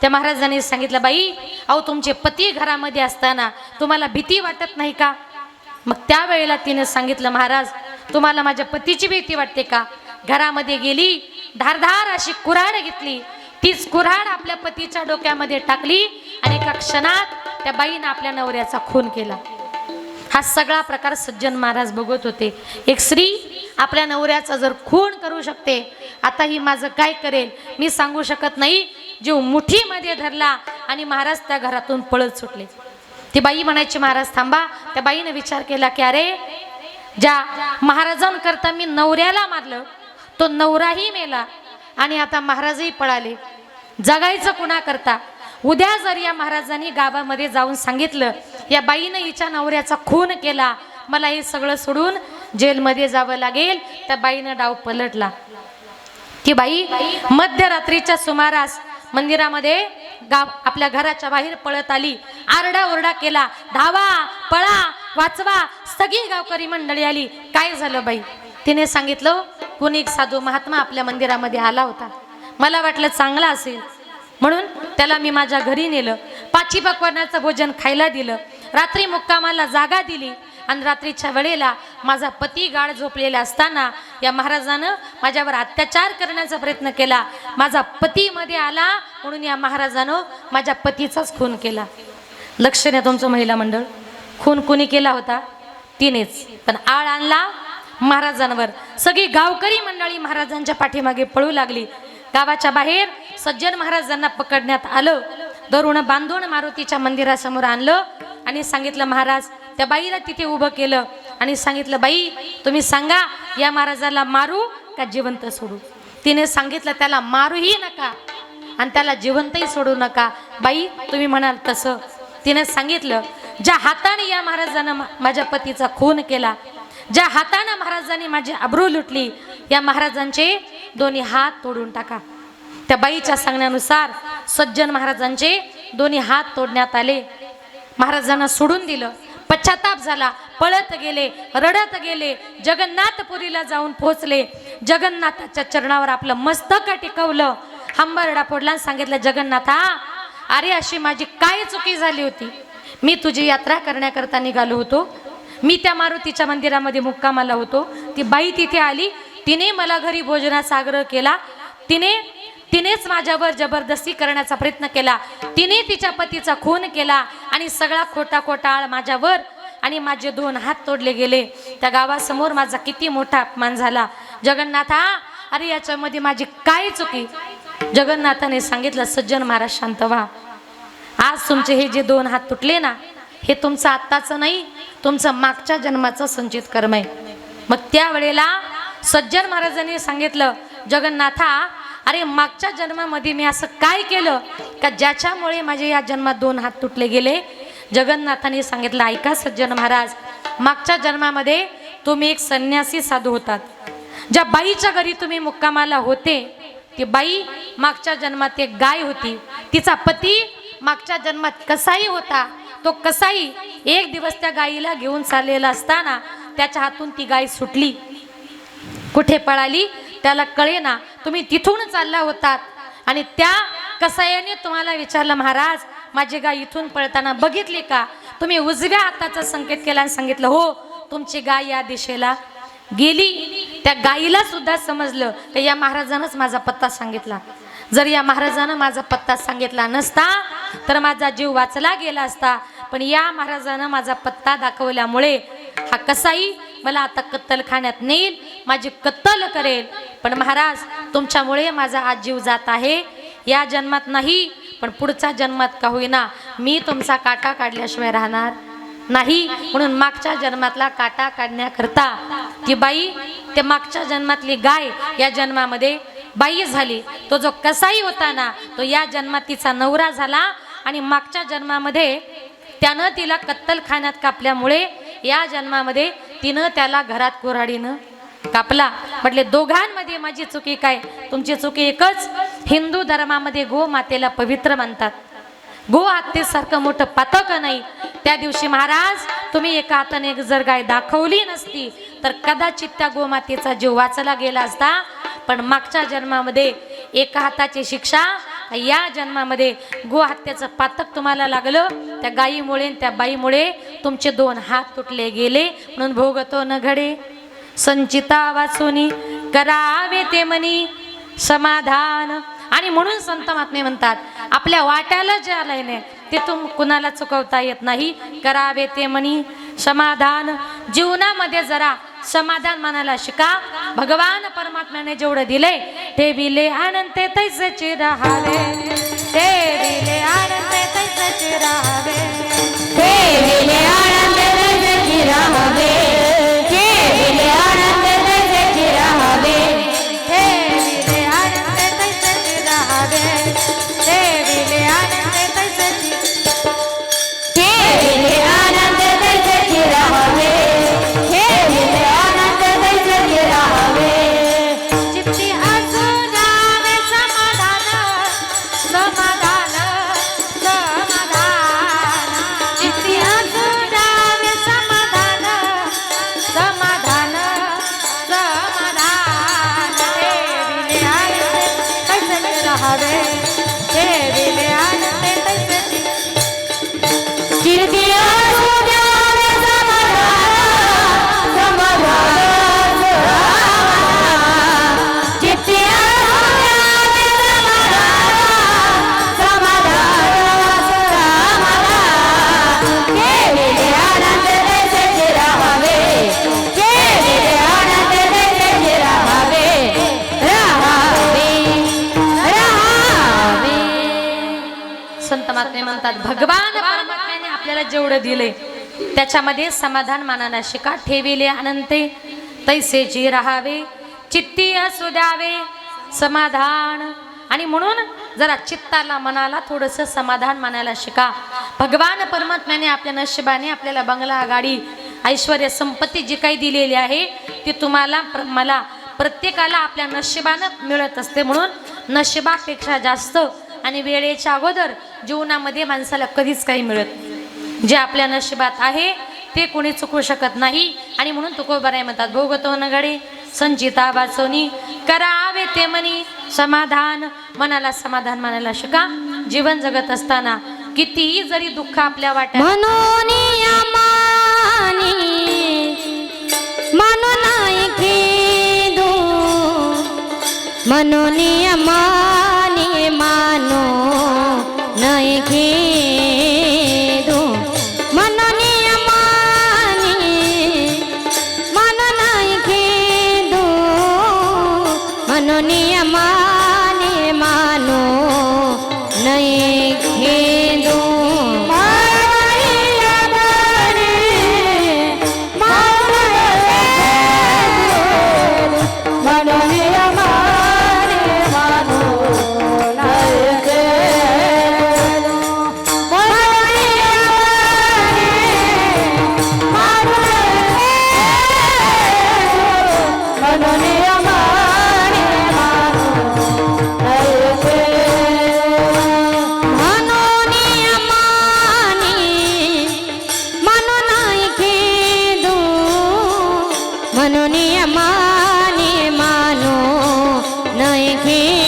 Speaker 1: त्या महाराजांनी सांगितलं बाई अहो तुमचे पती घरामध्ये असताना तुम्हाला भीती वाटत नाही का? मग त्यावेळेला तिने सांगितलं महाराज तुम्हाला माझ्या पतीची भीती वाटते का? घरामध्ये गेली, धारधार अशी कुऱ्हाड घेतली, तीच कुऱ्हाड आपल्या पतीच्या डोक्यामध्ये टाकली आणि एका क्षणात त्या बाईनं आपल्या नवऱ्याचा खून केला. हा सगळा प्रकार सज्जन महाराज बघत होते. एक स्त्री आपल्या नवऱ्याचा जर खून करू शकते, आता ही माझं काय करेल मी सांगू शकत नाही. जीव मुठीमध्ये धरला आणि महाराज त्या घरातून पळत सुटले. ती बाई म्हणायची महाराज थांबा. त्या बाईने विचार केला की अरे ज्या महाराजांकरता मी नवऱ्याला मारलं तो नवराही मेला आणि आता महाराजही पळाले, जगायचं कुणा करता? उद्या जर या महाराजांनी गावामध्ये जाऊन सांगितलं या बाईनं हिच्या नवऱ्याचा खून केला, मला हे सगळं सोडून जेलमध्ये जावं लागेल. त्या बाईनं डाव पलटला. ती बाई मध्यरात्रीच्या सुमारास मंदिरामध्ये आपल्या घराच्या बाहेर पळत आली, आरडाओरडा केला, धावा पळा वाचवा. सगळी गावकरी मंडळी आली. काय झालं बाई? तिने सांगितलं कोणी एक साधू महात्मा आपल्या मंदिरामध्ये आला होता, मला वाटलं चांगला असेल म्हणून त्याला मी माझ्या घरी नेलं, 5 पक्वान्नाचं भोजन खायला दिलं, रात्री मुक्कामाला जागा दिली आणि रात्रीच्या वेळेला माझा पती गाढ झोपलेला असताना या महाराजानं माझ्यावर अत्याचार करण्याचा प्रयत्न केला. माझा पती मध्ये आला म्हणून या महाराजानं माझ्या पतीचाच खून केला. लक्ष द्या तुमचं महिला मंडळ, खून कुणी केला होता? तिनेच, पण आळ आणला महाराजांवर. सगळी गावकरी मंडळी महाराजांच्या पाठीमागे पळू लागली. गावाच्या बाहेर सज्जन महाराजांना पकडण्यात आलं, धरून बांधून मारुतीच्या मंदिरासमोर आणलं आणि सांगितलं महाराज. त्या बाईला तिथे उभं केलं आणि सांगितलं बाई तुम्ही सांगा या महाराजाला मारू का जिवंत सोडू? तिने सांगितलं त्याला मारूही नका आणि त्याला जिवंतही सोडू नका. बाई तुम्ही म्हणाल तसं. तिने सांगितलं ज्या हाताने या महाराजानं माझ्या पतीचा खून केला, ज्या हाताने महाराजांनी माझी अब्रू लुटली, या महाराजांचे दोन्ही हात तोडून टाका. त्या बाईच्या सांगण्यानुसार सज्जन महाराजांचे दोन्ही हात तोडण्यात आले. महाराजांना सोडून दिलं. पश्चाताप झाला, पळत गेले, रडत गेले, जगन्नाथपुरीला जाऊन पोहोचले. जगन्नाथाच्या चरणावर आपलं मस्तक टिकवलं, हंबरडा फोडला आणि सांगितलं, जगन्नाथा, अरे अशी माझी काय चुकी झाली होती. मी तुझी यात्रा करण्याकरता निघालो होतो. मी त्या मारुतीच्या मंदिरामध्ये मुक्कामाला होतो. ती बाई तिथे आली, तिने मला घरी भोजनाचा आग्रह केला. तिनेच माझ्यावर जबरदस्ती करण्याचा प्रयत्न केला. तिने तिच्या पतीचा खून केला आणि सगळा खोटा आळ माझ्यावर आणि माझे 2 हात तोडले गेले. त्या गावासमोर माझा किती मोठा अपमान झाला. जगन्नाथा, अरे याच्यामध्ये माझी काय चुकी. जगन्नाथाने सांगितलं, सज्जन महाराज शांत व्हा. आज तुमचे हे जे 2 हात तुटले ना, हे तुमचं आत्ताचं नाही, तुमचं मागच्या जन्माचं संचित कर्म आहे. मग त्यावेळेला सज्जन महाराजांनी सांगितलं, जगन्नाथा, अरे मागच्या जन्मामध्ये मी असं काय केलं का ज्याच्यामुळे माझे या जन्मात 2 हात तुटले गेले. जगन्नाथाने सांगितलं, ऐका सज्जन महाराज, मागच्या जन्मामध्ये तुम्ही एक संन्यासी साधू होतात. ज्या बाईच्या घरी तुम्ही मुक्कामाला होते, ती बाई मागच्या जन्मात एक गाय होती. तिचा पती मागच्या जन्मात कसाई होता. तो कसाई एक दिवस त्या गाईला घेऊन चाललेला असताना त्याच्या हातून ती गाय सुटली. कुठे पळाली त्याला कळेना. तुम्ही तिथून चालला होतात आणि त्या कसायाने तुम्हाला विचारलं, महाराज, माझी गाय इथून पळताना बघितली का. तुम्ही उजव्या हाताचा संकेत केला आणि सांगितलं, हो, तुमची गाय या दिशेला गेली. त्या गाईला सुद्धा समजलं की या महाराजानंच माझा पत्ता सांगितला. जर या महाराजानं माझा पत्ता सांगितला नसता तर माझा जीव वाचला गेला असता. पण या महाराजानं माझा पत्ता दाखवल्यामुळे हा कसाई मला आता कत्तलखान्यात नेईल, माझी कत्तल करेल. पण महाराज, तुमच्यामुळे माझा आज जीव जात आहे. या जन्मात नाही, पण पुढच्या जन्मात का होईना मी तुमचा काटा काढल्याशिवाय राहणार नाही. म्हणून मागच्या जन्मातला काटा काढण्याकरता ती बाई, ते मागच्या जन्मातली गाय या जन्मामध्ये बाई झाली. तो जो कसाई होता ना, तो या जन्मात तिचा नवरा झाला आणि मागच्या जन्मामध्ये त्यानं तिला कत्तलखान्यात कापल्यामुळे या जन्मामध्ये तिनं त्याला घरात कुऱ्हाडीनं कापला. म्हटले, दोघांमध्ये माझी चुकी काय. तुमची चुकी एकच, हिंदू धर्मामध्ये गो मातेला पवित्र मानतात. गो हत्येसारखं मोठं पातक नाही. त्या दिवशी महाराज, तुम्ही एका हाताने जर गाय दाखवली नसती तर कदाचित त्या गोमातेचा जीव वाचला गेला असता. पण मागच्या जन्मामध्ये एका हाताची शिक्षा, या जन्मामध्ये गो हत्याचं पातक तुम्हाला लागलं. त्या गायीमुळे त्या बाईमुळे तुमचे 2 हात तुटले गेले. म्हणून भोगतो न घडे संचिता वाचुनी, करावे ते मनी समाधान. आणि म्हणून संत महात्मे म्हणतात, आपल्या वाट्याला जे आलंय ना ते कुणाला चुकवता येत नाही. करावे ते मनी समाधान. जीवनामध्ये जरा समाधान मानायला शिका. भगवान परमात्म्याने जेवढं दिले ते बिले आनंद तैसेचे राहावे. ते बिले आनंद तैसेचे राहावे.
Speaker 2: ते बिले आनंद तैसेचे राहावे. ते बिले आनंद तैसेचे राहावे.
Speaker 1: ते बिले आनंद तैसेचे राहावे. ते बिले आनंद तैसेचे.
Speaker 2: ते बिले आनंद तैसेचे राहावे. ते बिले आनंद तैसेचे राहावे.
Speaker 1: चित्ती असू द्यावे समाधान, समाधान, समाधान. चित्ती असू द्यावे समाधान, समाधान, समाधान. ते विले आनंद तैसेचे राहावे. ते विले आनंद तैसेचे.
Speaker 2: कीर्ती असू द्यावे समाधान, समाधान, समाधान. कीर्ती असू द्यावे समाधान, समाधान, समाधान. केलेले आनंद तैसेचे राहावे. केलेले आनंद तैसेचे राहावे. राहावे, राहावे.
Speaker 1: संत महात्मे म्हणतात, भगवान परमात्म्याने आपल्याला जेवढं दिले त्याच्यामध्ये समाधान मानायला शिका. ठेविले अनंते तैसेची राहावे. चित्ती असू द्यावे समाधान. आणि म्हणून जरा चित्ताला मनाला थोडंसं समाधान मानायला शिका. भगवान परमात्म्याने आपल्या नशिबाने आपल्याला बंगला, गाडी, ऐश्वर्य, संपत्ती जी काही दिलेली आहे ती तुम्हाला, मला, प्रत्येकाला आपल्या नशिबानं मिळत असते. म्हणून नशिबापेक्षा जास्त आणि वेळेच्या अगोदर जीवनामध्ये माणसाला कधीच काही मिळत. जे आपल्या नशिबात आहे ते कोणी चुकू शकत नाही. आणि म्हणून तुकोबाराय म्हणतात भोगतो नगडे संचिता वाचवणी करावे ते मनी समाधान. मनाला समाधान मानायला शिका. जीवन जगत असताना कितीही जरी दुःख आपल्या वाट्यात
Speaker 2: म्हणून म्हणून नाही खेदू म्हणून माने मानो नाही खेदू म्हणून माने मानो नाही खेदू म्हणून माने मानो नाही खेदू म्हणून माने मानो नये खेदो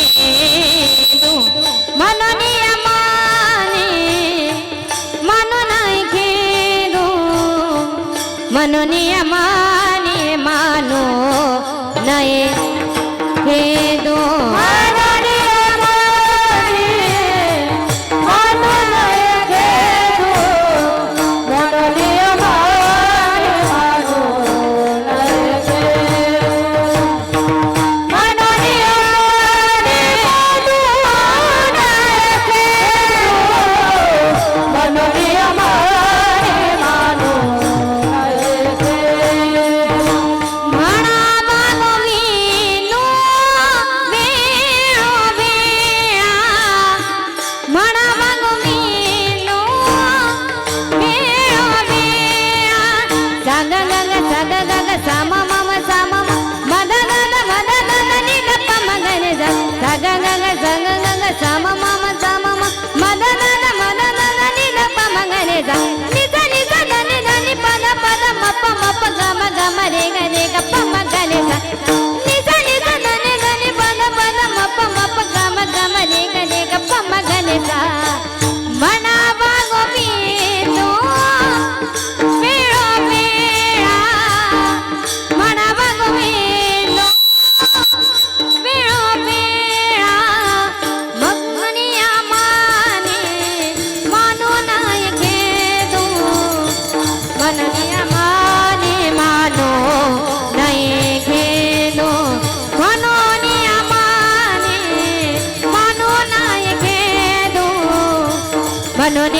Speaker 2: म्हणून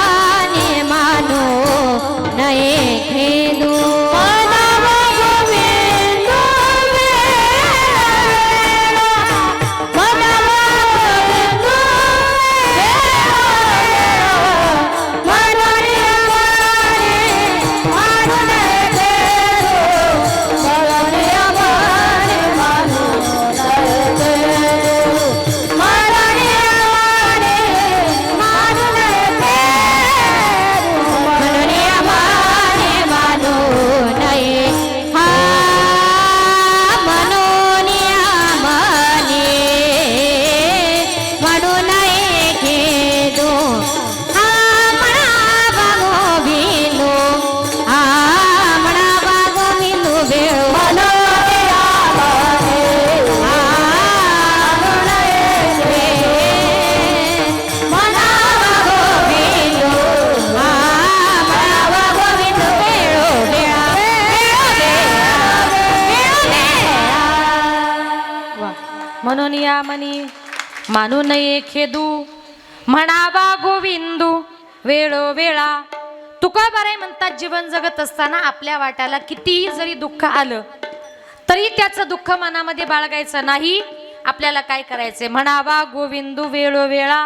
Speaker 2: माने मानो नये खेदू
Speaker 1: म्हणून या मनी मानू नये खेदू म्हणावा गोविंदू वेळोवेळा. तुकोबाराय म्हणतात जीवन जगत असताना आपल्या वाट्याला कितीही जरी दुःख आलं तरी त्याचं दुःख मनामध्ये बाळगायचं नाही. आपल्याला काय करायचंय म्हणावा गोविंदू वेळोवेळा.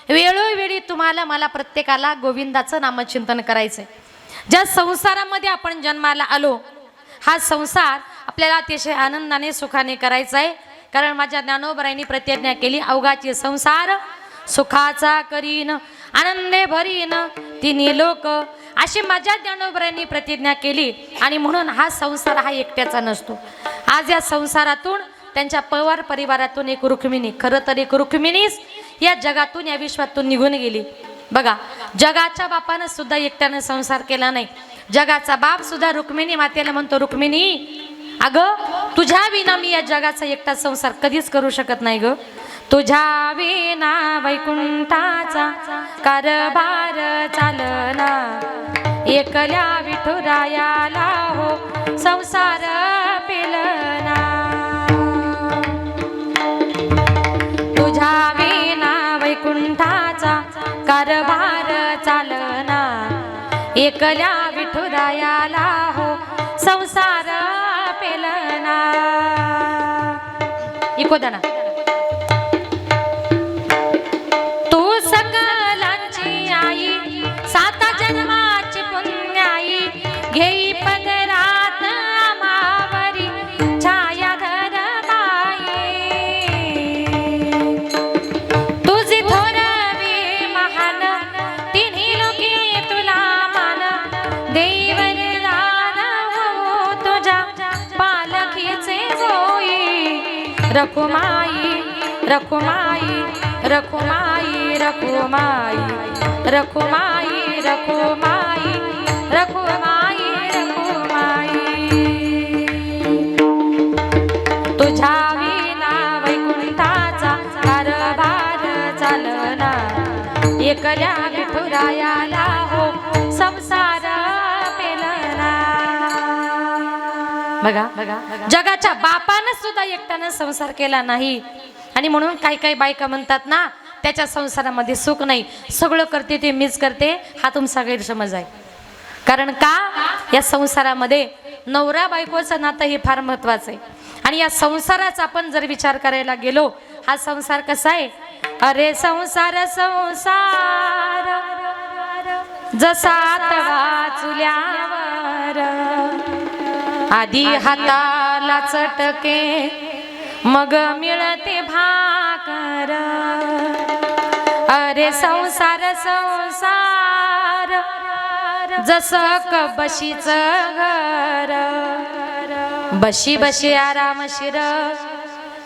Speaker 1: वेळोवेळी तुम्हाला मला प्रत्येकाला गोविंदाचं नामचिंतन करायचंय. ज्या संसारामध्ये आपण जन्माला आलो हा संसार आपल्याला अतिशय आनंदाने सुखाने करायचा आहे. कारण माझ्या ज्ञानोबरायांनी प्रतिज्ञा केली अवघाचे संसार सुखाचा करीन आनंदे भरीन तिन्ही लोक अशी माझ्या ज्ञानोबरांनी प्रतिज्ञा केली आणि म्हणून हा संसार हा एकट्याचा नसतो. आज या संसारातून त्यांच्या पवार परिवारातून एक रुक्मिणी, खरं तर एक रुक्मिणीच या जगातून या विश्वातून निघून गेली. बघा, जगाच्या बापानं सुद्धा एकट्यानं संसार केला नाही. जगाचा बाप सुद्धा रुक्मिणी मातेला म्हणतो, रुक्मिणी अगं तुझ्या विना मी या जगाचा एकटा संसार कधीच करू शकत नाही ग. तुझ्या विना वैकुंठाचा कारभार चालना, एकल्या विठुरायाला हो संसार पेलना. तुझ्या विना वैकुंठाचा कारभार चालना, एकल्या विठुरायाला हो संसार पेलना. इको दाना. तू सकलांची आई, साता जन्माची पुण्याई, घेई पदरात आमावरी छाया धरबाई. तुझी थोरवी महान, तिन्ही लोकी तुला मान, देई वरदान हो तुझ्या पालखीचे होई. रखुमाई रखुमाई रखुमाई रखुमाई रखुमाई रखुमाई रखुमाई रखुमाई. तुझ्या विना वैकुंठाचा कारभार चालना, एकल्या विठुरायाला हो संसार पेलना. बघा, जगाच्या बापानं सुद्धा एकट्यानं संसार केला नाही. आणि म्हणून काही काही बायका म्हणतात ना, त्याच्या संसारामध्ये सुख नाही, सगळं करते ते मीच करते. हा तुमचा गैरसमज आहे. कारण का, या संसारामध्ये नवरा बायकोचं नातं हे फार महत्वाचं आहे. आणि या संसाराचा आपण जर विचार करायला गेलो, हा संसार कसा आहे. अरे संसार संसार जसा तवा चुल्यावर, आधी हाताला चटके मग मिळते भाकर. अरे संसार संसार जसं कबशीच घर, बशी बशी आराम शिर,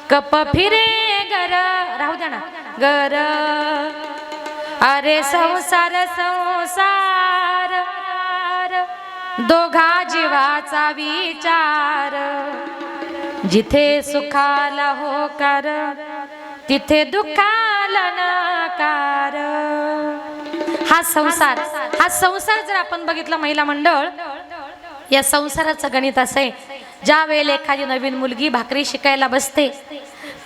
Speaker 1: कप फिरे गर. राहू द्या ना गर. अरे संसार संसार दोघा जीवाचा विचार, जिथे सुखाला होकार तिथे दुःखाला नकार. हा संसार जर आपण बघितला महिला मंडळ, या संसाराचं गणित असं आहे. ज्या वेळेला एखादी नवीन मुलगी भाकरी शिकायला बसते,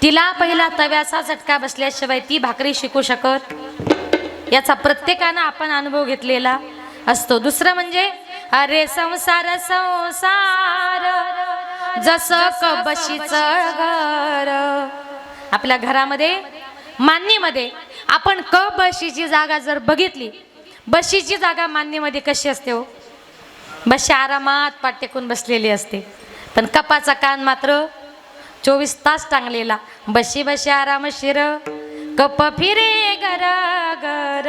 Speaker 1: तिला पहिला तव्याचा झटका बसल्याशिवाय ती भाकरी शिकू शकत. याचा प्रत्येकानं आपण अनुभव घेतलेला असतो. दुसरं म्हणजे अरे संसार संसार जसं कबशीच घर. आपल्या घरामध्ये मान्नीमध्ये आपण बशीची जागा जर बघितली, बशीची जागा मान्नीमध्ये कशी असते हो. बशी आरामात पाठ टेकून बसलेली असते, पण कपाचा कान मात्र 24 तास टांगलेला. बशी बशी आराम शिर, कप फिरे गर गर.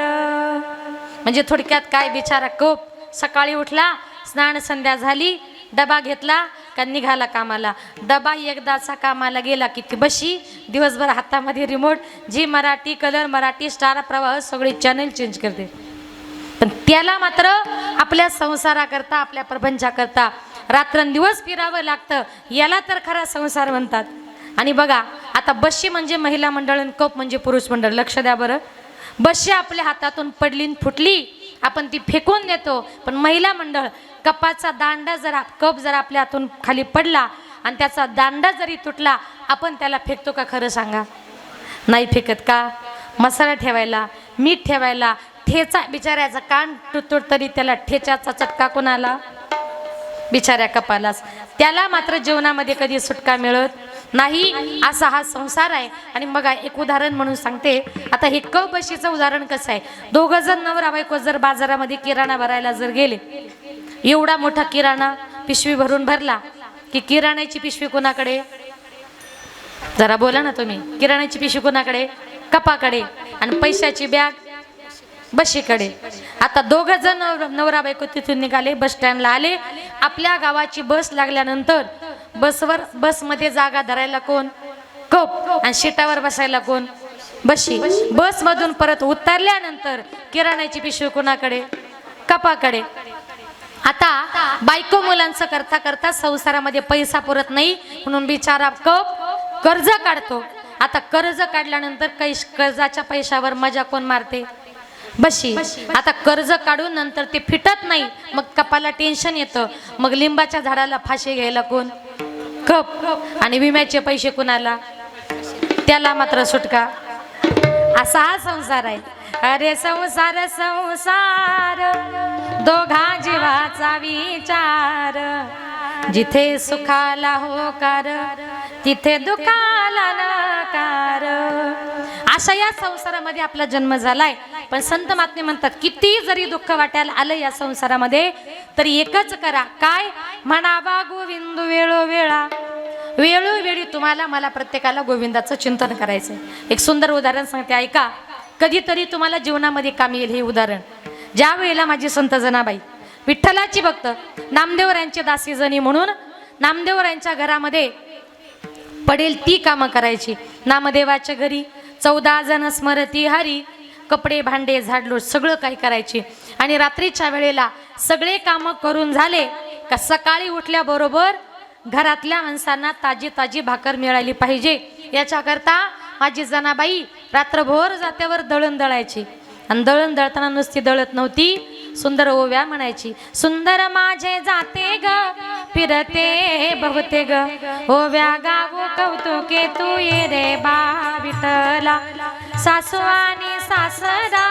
Speaker 1: म्हणजे थोडक्यात काय, बिचारा कप सकाळी उठला, स्नान संध्या झाली, डबा घेतला का निघाला कामाला. डबा एकदाचा कामाला गेला की ती बशी दिवसभर हातामध्ये रिमोट, जी मराठी, कलर मराठी, स्टार प्रवाह सगळे चॅनल चेंज करते. पण त्याला मात्र आपल्या संसाराकरता, आपल्या प्रपंचाकरता रात्रंदिवस फिरावं लागतं. याला तर खरा संसार म्हणतात. आणि बघा आता बशी म्हणजे महिला मंडळ आणि कप म्हणजे पुरुष मंडळ. लक्ष द्या बरं. बशी आपल्या हातातून पडली फुटली, आपण ती फेकून देतो. पण महिला मंडळ, कपाचा दांडा जरा, कप जर आपल्या हातून खाली पडला आणि त्याचा दांडा जरी तुटला, आपण त्याला फेकतो का? खरं सांगा, नाही फेकत का? मसाला ठेवायला, मीठ ठेवायला, ठेचा, बिचाऱ्याचा कान तुटतोड तरी त्याला ठेच्याचा चटका कोणाला? बिचाऱ्या कपालाच. त्याला मात्र जीवनामध्ये कधी सुटका मिळत नाही. असा हा संसार आहे. आणि बघा एक उदाहरण म्हणून सांगते. आता हे बशीचं उदाहरण कसं आहे. दोघं जण नवरा बायको जर बाजारामध्ये किराणा भरायला जर गेले, एवढा मोठा किराणा पिशवी भरून भरला की किराण्याची पिशवी कोणाकडे? जरा बोला ना तुम्ही. किराण्याची पिशवी कोणाकडे? कपाकडे. आणि पैशाची बॅग बशीकडे. आता दोघ जण नवरा बायको तिथून निघाले, बस स्टँडला आले. आपल्या गावाची बस लागल्यानंतर बसमध्ये जागा धरायला कोण? कप. आणि सीटावर बसायला कोण? बशी. बस मधून परत उतरल्यानंतर किराण्याची पिशवी कोणाकडे? कपाकडे. आता बायको मुलांचं करता करता संसारामध्ये पैसा पुरत नाही म्हणून बिचारा कप कर्ज काढतो. आता कर्ज काढल्यानंतर कर्जाच्या पैशावर मजा कोण मारते? बशी. आता कर्ज काढून नंतर ते फिटत नाही, मग कपाला टेन्शन येतं, मग लिंबाच्या झाडाला फाशी घ्यायला कोण? कप. आणि विम्याचे पैसे कुणाला? त्याला मात्र सुटका. असा हा संसार आहे. अरे संसार संसार दोघा जीवाचा विचार, जिथे सुखाला होकार तिथे दुखाला नकार. अशा या संसारामध्ये आपला जन्म झालाय. पण संत महात्मे म्हणतात किती जरी दुःख वाटायला आलं या संसारामध्ये तरी एकच करा. काय म्हणावा? गोविंद वेळोवेळा. वेळोवेळी तुम्हाला मला प्रत्येकाला गोविंदाचं चिंतन करायचं. एक सुंदर उदाहरण सांगते, ऐका. कधीतरी तुम्हाला जीवनामध्ये कामी येईल हे उदाहरण. ज्या वेळेला माझी संत जनाबाई विठ्ठलाची भक्त नामदेवरायांची दासी जणी म्हणून नामदेवरायांच्या घरामध्ये पडेल ती कामं करायची. नामदेवाच्या घरी 14 जण स्मरती हरी, कपडे भांडे झाडलोट सगळं काही करायची. आणि रात्रीच्या वेळेला सगळे कामं करून झाले का सकाळी उठल्याबरोबर घरातल्या माणसांना ताजी ताजी भाकर मिळाली पाहिजे याच्याकरता माझी जनाबाई रात्रभर जात्यावर दळण दळायची. आणि दळण दळताना नुसती दळत नव्हती, सुंदर ओव्या म्हणायची. सुंदर माझे जाते ग फिरते भवते ग, ओव्या गावो कौतुके तू ये रे बा विठ्ठला. सासू आणि सासरा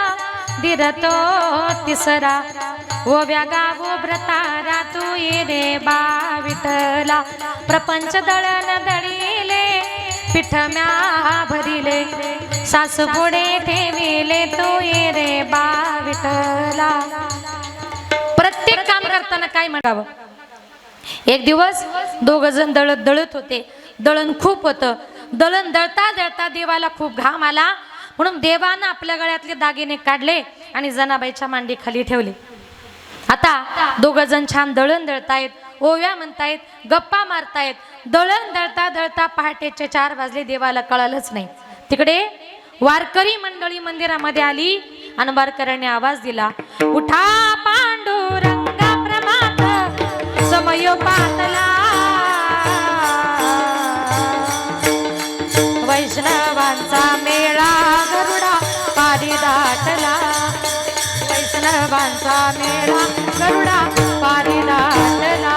Speaker 1: दिरतो तिसरा, ओव्या गावो व्रतारा तू ये रे बा विठ्ठला. प्रपंच दळण दळिले पिठ म्या भरिले, सासू पुढे ठेविले तू ये रे बा विठ्ठला. प्रत्येक काम करताना काय म्हणावं? एक दिवस दोघ जण दळत होते. दळण खूप होतं. दळण दळता दळता देवाला खूप घाम आला म्हणून देवानं आपल्या गळ्यातले दागिने काढले आणि जनाबाईच्या मांडी खाली ठेवले. आता दोघ जण छान दळण दळतायत, ओव्या म्हणतायत, गप्पा मारतायत. दळण दळता दळता पहाटेचे 4 वाजले. देवाला कळालंच नाही. तिकडे वारकरी मंडळी मंदिरामध्ये आली आणि वारकऱ्यांनी आवाज दिला, उठा पांडुरंगा प्रमाथ समयो पातला, वैष्णवांचा मेळा गरुडा पारी दाटला, वैष्णवांचा मेळा गरुडा पारी दाटला.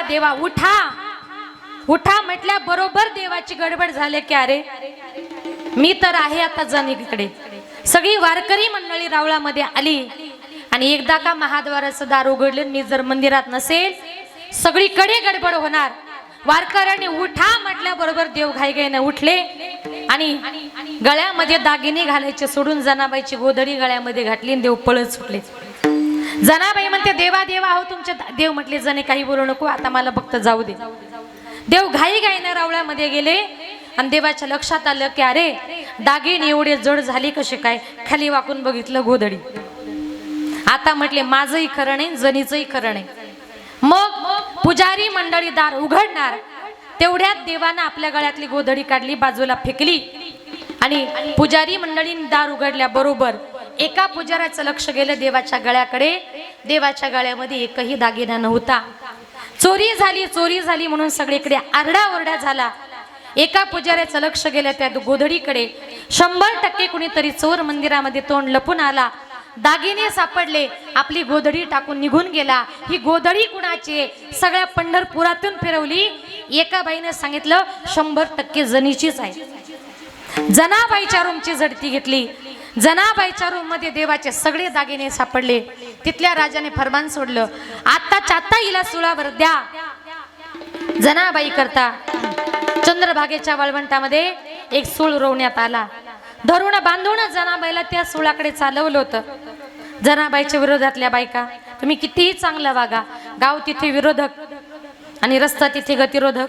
Speaker 1: देवा उठा उठा म्हटल्या बरोबर देवाची गडबड झाले की अरे मी तर आहे आता जणीकडे. सगळी वारकरी मंडळी रावळामध्ये आली आणि एकदा का महाद्वाराचं दार उघडले. मी जर मंदिरात नसेल सगळीकडे गडबड होणार. वारकऱ्यांनी उठा म्हटल्या बरोबर देव घाईघाईने उठले आणि गळ्यामध्ये दागिने घालायचे सोडून जनाबाईची गोधडी गळ्यामध्ये घातली आणि देव पळत सुटले. जनाबाई म्हणते देवा देवा हो तुमचे. देव म्हटले जणे काही बोलू नको, आता मला फक्त जाऊ दे. देव घाईघाईने रावळ्यामध्ये गेले आणि देवाच्या लक्षात आलं की अरे दागिने एवढे जड झाले कसे काय. खाली वाकून बघितलं गोधडी. आता म्हटले माझंही खरं नाही जणीचंही खरं नाही. मग पुजारी मंडळी दार उघडणार तेवढ्यात देवानं आपल्या गळ्यातली गोधडी काढली, बाजूला फेकली आणि पुजारी मंडळींनी दार उघडल्या बरोबर एका पुजाऱ्याचं लक्ष गेलं देवाच्या गळ्याकडे. देवाच्या गळ्यामध्ये एकही दागिना नव्हता. चोरी झाली म्हणून सगळीकडे आरडाओरडा झाला. एका पुजाऱ्याचं लक्ष गेलं त्या गोधडीकडे. 100% कुणीतरी चोर मंदिरामध्ये तोंड लपून आला, दागिने सापडले, आपली गोधडी टाकून निघून गेला. ही गोधडी कुणाची? सगळ्या पंढरपुरातून फिरवली. एका बाईने सांगितलं 100% जनीचीच आहे. जनाबाईच्या रूमची झडती घेतली. जनाबाईच्या रूम मध्ये देवाचे सगळे दागिने सापडले. तिथल्या राजाने फरमान सोडलं, आत्ताच्या आत्ता हिला सुळावर द्या. जनाबाई करता चंद्रभागेच्या वाळवंटामध्ये एक सूळ रोवण्यात आला. धरून बांधून जनाबाईला त्या सुळाकडे चालवलं होतं. जनाबाईच्या विरोधातल्या बायका, तुम्ही कितीही चांगलं वागा, गाव तिथे विरोधक आणि रस्ता तिथे गतिरोधक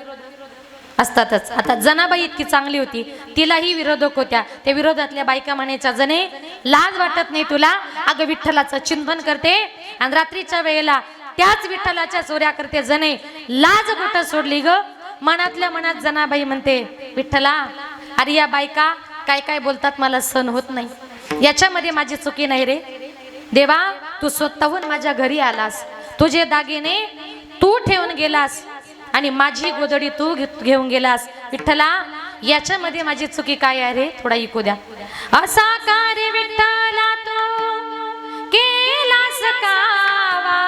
Speaker 1: असतातच. आता जनाबाई इतकी चांगली होती, तिलाही विरोधक होत्या. त्या विरोधातल्या बायका म्हणायच्या, जने लाज वाटत नाही तुला? अगं विठ्ठलाचं चिंतन करते आणि रात्रीच्या वेळेला त्याच विठ्ठलाच्या चोऱ्या करते. जने लाज कुठं सोडली ग? मनातल्या मनात जनाबाई म्हणते, विठ्ठला, अरे या बायका काय काय बोलतात मला सहन होत नाही. याच्यामध्ये माझी चुकी नाही रे देवा. तू स्वतःहून माझ्या घरी आलास, तुझे दागिने तू ठेवून गेलास आणि माझी गोधडी तू घेऊन गेलास. विठ्ठला, याच्यामध्ये माझी चुकी काय आहे रे? थोडा ऐकू द्या. असा कार्य विठ्ठला तू केलास कावा,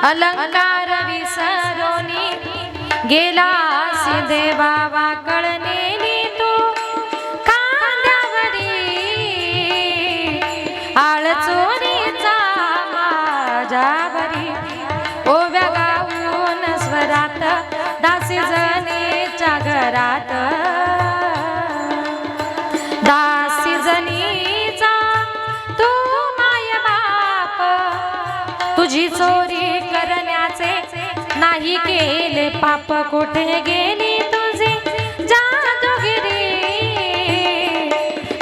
Speaker 1: अलंकार विसरोनी गेलास देवा. कळनेली तू कांद्यावरी आळ चोरीचा माझ्यावरी. ओव्या गाऊन स्वरात दासी जनीच्या घरात, दासी जनीचा तू माय बाप, तुझी चोरी करण्याचे नाही केले पाप. कुठे गेली तुझी जादूगिरी,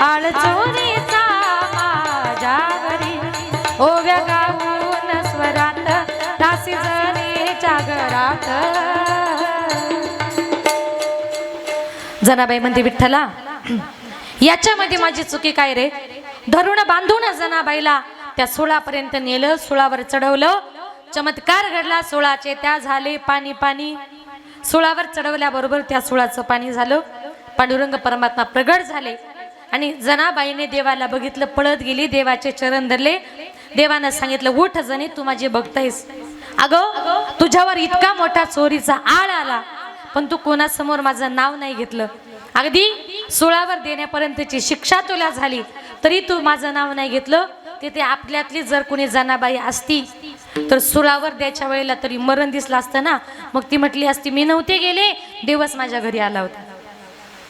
Speaker 1: आळ चोरीचा माझ्यावरी. ओव्या गाऊन स्वरात दासी जनीच्या घरात. जनाबाई म्हणते, विठ्ठला, याच्यामध्ये माझी चुकी काय रे? धरून बांधून जनाबाईला त्या सुळापर्यंत नेलं, सुळावर चढवलं. चमत्कार घडला. सुळाचे त्या झाले पाणी पाणी. सुळावर चढवल्याबरोबर त्या सुळाचं पाणी झालं. पांडुरंग परमात्मा प्रगट झाले आणि जनाबाईने देवाला बघितलं, पळत गेली, देवाचे चरण धरले. देवानं सांगितलं, उठ जणी, तू माझी भक्त आहेस. अगं, तुझ्यावर इतका मोठा चोरीचा आळ आला, पण तू कोणासमोर माझं नाव नाही घेतलं. अगदी सुळावर देण्यापर्यंतची शिक्षा तुला झाली, तरी तू माझं नाव नाही घेतलं. तिथे आपल्यातली जर कोणी जनाबाई असती तर सुळावर द्यायच्या वेळेला तरी मरण दिसलं असतं ना. मग ती म्हटली असती, मी नव्हते गेले, देवच माझ्या घरी आला होता.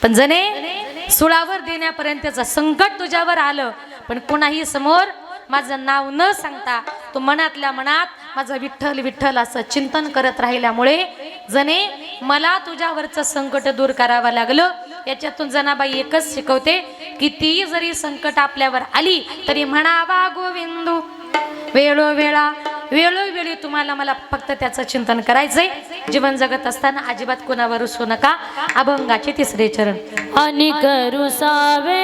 Speaker 1: पण जने, सुळावर देण्यापर्यंतचं संकट तुझ्यावर आलं, पण कोणाही समोर माझं नाव न सांगता तू मनातल्या मनात माझं विठ्ठल विठ्ठल असं चिंतन करत राहिल्यामुळे जने मला तुझ्यावरचं संकट दूर करावं लागलं. याच्यातून जनाबाई एकच शिकवते, कितीही जरी संकट आपल्यावर आली तरी म्हणावा गोविंदू. वेळोवेळी तुम्हाला मला फक्त त्याचं चिंतन करायचंय. जीवन जगत असताना अजिबात कोणावर रुसू नका. अभंगाचे 3रे चरण.
Speaker 2: आणि करू सावे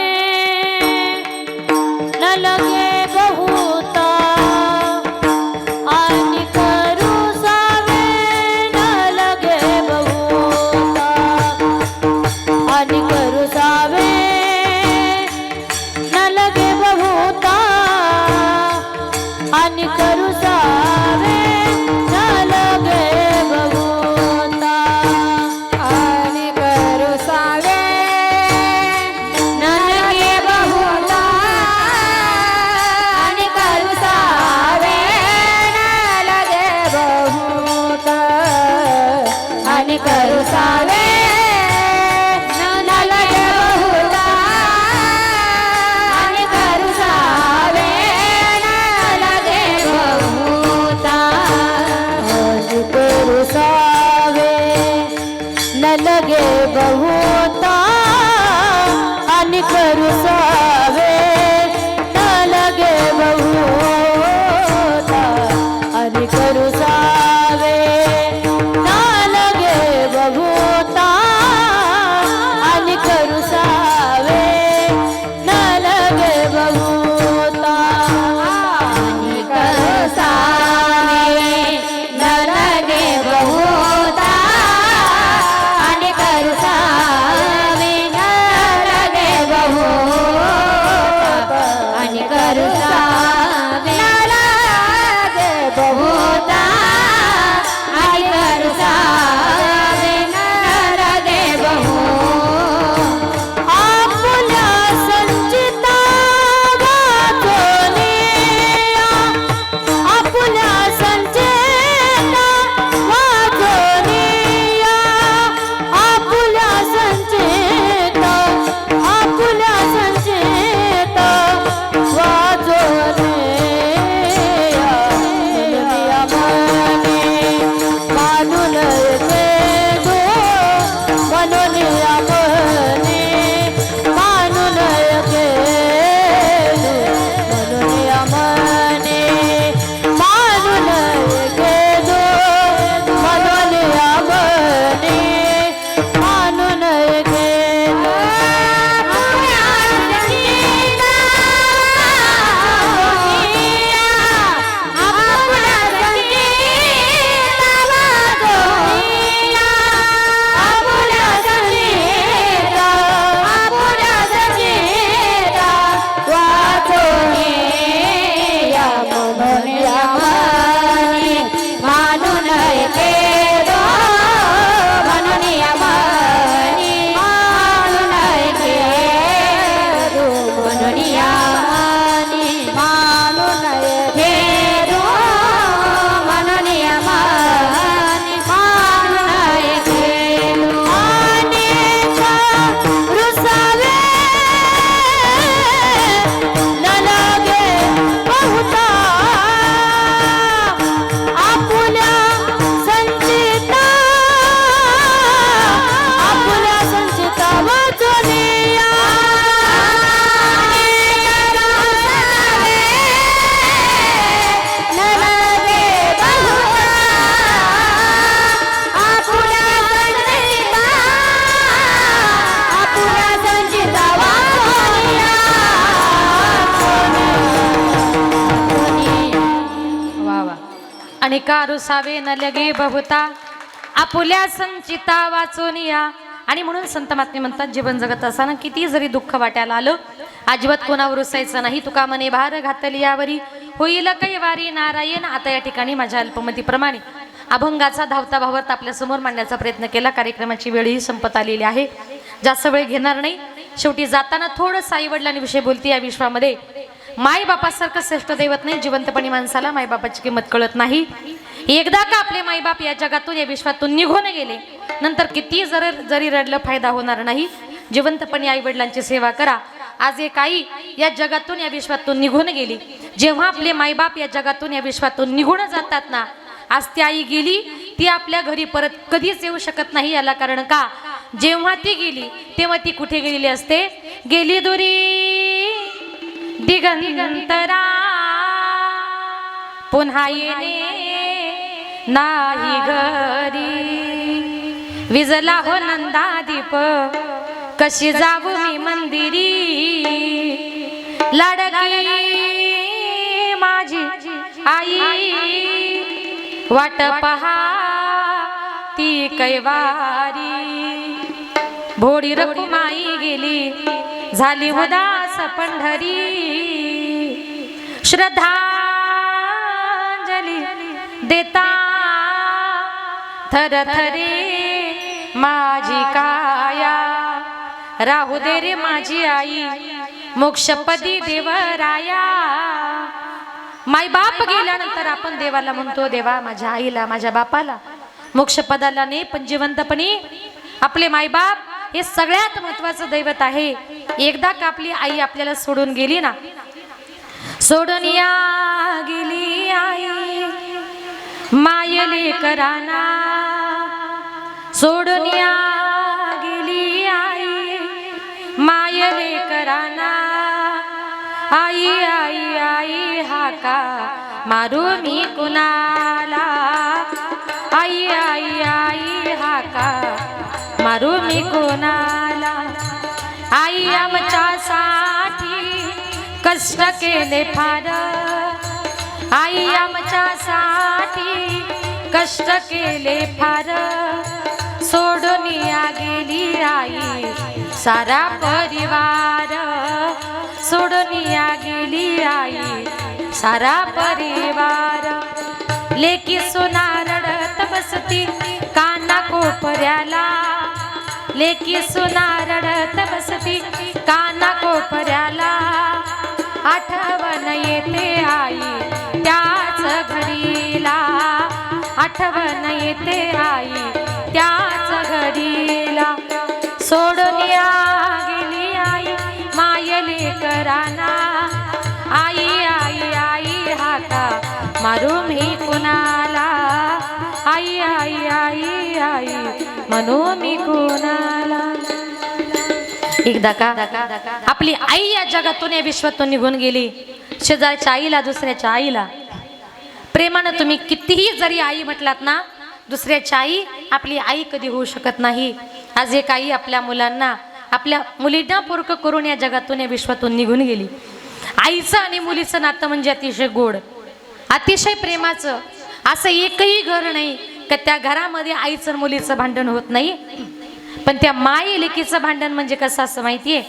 Speaker 2: न लगे बहुता, आणि करू सावे न लगे बहुता, आणि करू सावे न लगे बहुता, आणि करू सावे न लगे बहुता, आणि करू सावे न लगे बहुता, आणि करू सावे न लगे बहुता, आणि करू सावे न लगे बहुता, आणि करू सावे न लगे बहुता, आणि करू सावे न लगे बहुता, आणि करू सावे न लगे बहुता, आणि करू सावे न लगे बहुता, आणि करू सावे न लगे बहुता, आणि करू सावे न लगे बहुता, आणि करू सावे न लगे बहुता,
Speaker 1: ऐका रुसावे न लगे बहुता आपुल्या संचिता वाचून या. आणि म्हणून संत महात्मे म्हणतात जीवन जगत असताना किती जरी दुःख वाट्याला आलं अजिबात कोणावर रुसायचं नाही. तुका मने भार घातली यावरी होईल कैवारी नारायण. आता या ठिकाणी माझ्या अल्पमतीप्रमाणे अभंगाचा धावता भावार्थ आपल्या समोर मांडण्याचा प्रयत्न केला. कार्यक्रमाची वेळही संपत आलेली आहे. जास्त वेळ घेणार नाही. शेवटी जाताना थोडंसं आई वडिलांविषयी बोलते. या विश्वामध्ये माय बापासारखं श्रेष्ठ दैवत नाही. जिवंतपणी माणसाला मायबापाची किंमत कळत नाही. एकदा का आपले मायबाप या जगातून या विश्वातून निघून गेले नंतर किती जरी रडलं फायदा होणार नाही. जिवंतपणी आई वडिलांची सेवा करा. आज एक आई या जगातून या विश्वातून निघून गेली. जेव्हा आपले मायबाप या जगातून या विश्वातून निघून जातात ना, आज ती आई गेली ती आपल्या घरी परत कधीच येऊ शकत नाही. याला कारण का, जेव्हा ती गेली तेव्हा ती कुठे गेलेली असते. गेली दुरी दिगंतरा पुन्हा येणे नाही घरी. विजला हो नंदा दीप कशी जाऊ मी मंदिरी. लाडकी माझी आई वाट पहा ती कैवारी. भोडी रखुमाई गेली झाली उदास पंढरी. श्रद्धांजली देता थरथरे माझी काया. राहू दे रे माझी आई मोक्षपदी देवराया. मायबाप गेल्यानंतर आपण देवाला म्हणतो देवा माझ्या आईला माझ्या बापाला मोक्षपदाला नाही. पण जिवंतपणी आपले मायबाप हे सगळ्यात महत्वाचं दैवत आहे. एकदा का आपली आई आपल्याला सोडून गेली ना, सोडून या गेली आई मायले कराना. सोडून या गेली आई मायले कराना. आई आई आई हाका मारू मी कुणाला. आई आई आई हाका मारू मी कुणाला. आई आमच्यासाठी कष्ट केले फार. आई आमच्यासाठी कष्ट केले फार. सोडून या गेली आई सारा परिवार. सोडून या गेली आई सारा परिवार. लेकी सोना रडत बसती काना कोपऱ्याला. लेकी सोना रडत बसती काना कोपऱ्याला. आठवण येते आई त्याच घडीला. आठवण येते आई त्याच घडीला. सोडून या गेली आई मायले कराना. आई आई आई हाका मारू मी कुणाला. आई आई आई आई म्हणू मी कुणाला. एकदा का आपली आई या जगातून या विश्वातून निघून गेली. शेजारच्या आईला दुसऱ्याच्या आईला प्रेमानं तुम्ही कितीही जरी आई म्हटलात ना, दुसऱ्याची आई आपली आई कधी होऊ शकत नाही. आज एक आई आपल्या मुलांना आपल्या मुलींना पोरकं करून या जगातून या विश्वातून निघून गेली. आईचं आणि मुलीचं नातं म्हणजे अतिशय गोड, अतिशय प्रेमाचं. असं एकही घर नाही का त्या घरामध्ये आईचं मुलीचं भांडण होत नाही. पण त्या माय लेकीचं भांडण म्हणजे कसं असं माहितीये.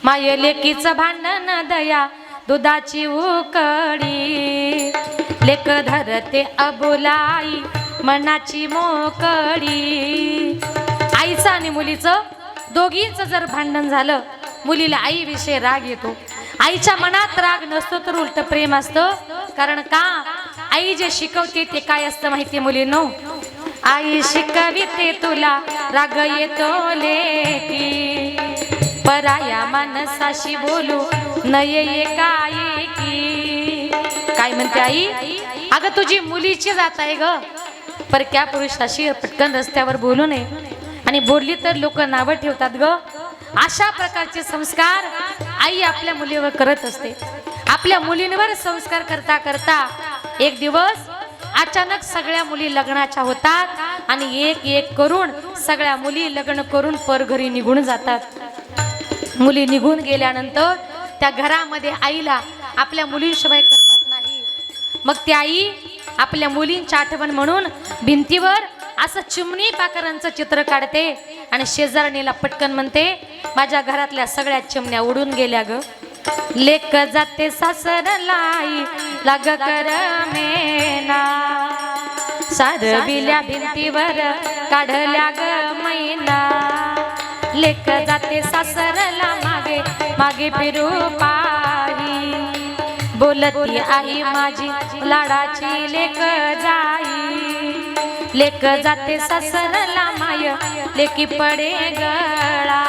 Speaker 1: माय लेकीचं भांडण दया दुधाची उकळी. लेक धरते अबोलाई मनाची मोकळी. आईचं आणि मुलीचं दोघींचं जर भांडण झालं, मुलीला आईविषयी राग येतो. आईच्या मनात राग नसतो तर उलट प्रेम असतं. कारण का, आई जे शिकवते ते काय असतं माहिती मुलींनो. आई शिकविते तुला राग येतो लेकी. पराया माणसाशी बोलू नये एकाएकी. काय म्हणते आई, अगं तुझी मुलीची जात आहे ग, परक्या पुरुषाशी पटकन रस्त्यावर बोलू नये. आणि बोलली तर लोक नावं ठेवतात ग. अशा प्रकारचे संस्कार आई आपल्या मुलीवर करत असते. आपल्या मुलींवर संस्कार करता करता एक दिवस अचानक सगळ्या मुली लग्नाच्या होतात आणि एक एक करून सगळ्या मुली लग्न करून परघरी निघून जातात. मुली निघून गेल्यानंतर त्या घरामध्ये आईला आपल्या मुलीशिवाय करमत नाही. मग ती आई आपल्या मुलींची आठवण म्हणून भिंतीवर असं चिमणी पाखरांचं चित्र काढते आणि शेजारणीला पटकन म्हणते माझ्या घरातल्या सगळ्या चिमण्या उडून गेल्या ग. लेक जाते सासरलाई लाग कर मेना सारविल्या भिंतीवर काढल्या ग मैना. लेक जाते सासरला मागे मागे फिरू पाही बोलती आई माझी लाडाची लेक जाई. लेक जाते सासरला माय लेकी पडे गळा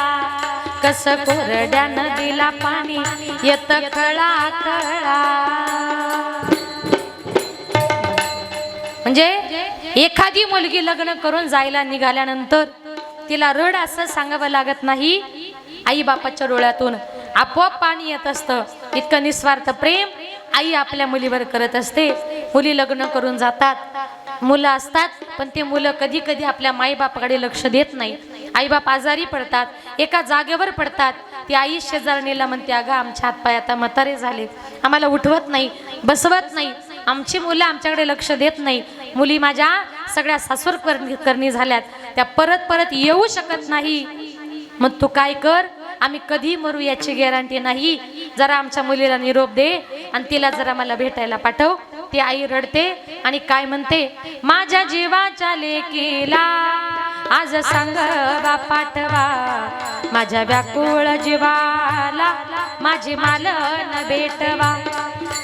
Speaker 1: कस कोरड्या नदीला पाणी येत खळा खळा. म्हणजे एखादी मुलगी लग्न करून जायला निघाल्यानंतर तिला रड असं सांगावं लागत नाही. आई बापाच्या डोळ्यातून आपोआप पाणी येत असतं. इतकं निस्वार्थ प्रेम आई आपल्या मुलीवर करत असते. मुली लग्न करून जातात, मुलं असतात, पण ते मुलं कधी कधी आपल्या माईबापाकडे लक्ष देत नाही. आईबाप आजारी पडतात, एका जागेवर पडतात. ती आई शेजारणीला म्हणते अगं आमचे हातपाय आता म्हातारे झाले, आम्हाला उठवत नाही बसवत नाही, आमची मुलं आमच्याकडे लक्ष देत नाही. मुली माझ्या सगळ्या सासूर करणी झाल्यात, त्या परत परत येऊ शकत नाही. मग तू काय कर, आम्ही कधी मरू याची गॅरंटी नाही. जरा आमच्या मुलीला निरोप दे आणि तिला जरा मला भेटायला पाठव. ती आई रडते आणि काय म्हणते माझ्या जीवाच्या लेकीला आज सांग बा पाठवा माझ्या व्याकुळ जीवाला माझी मालन भेटवा.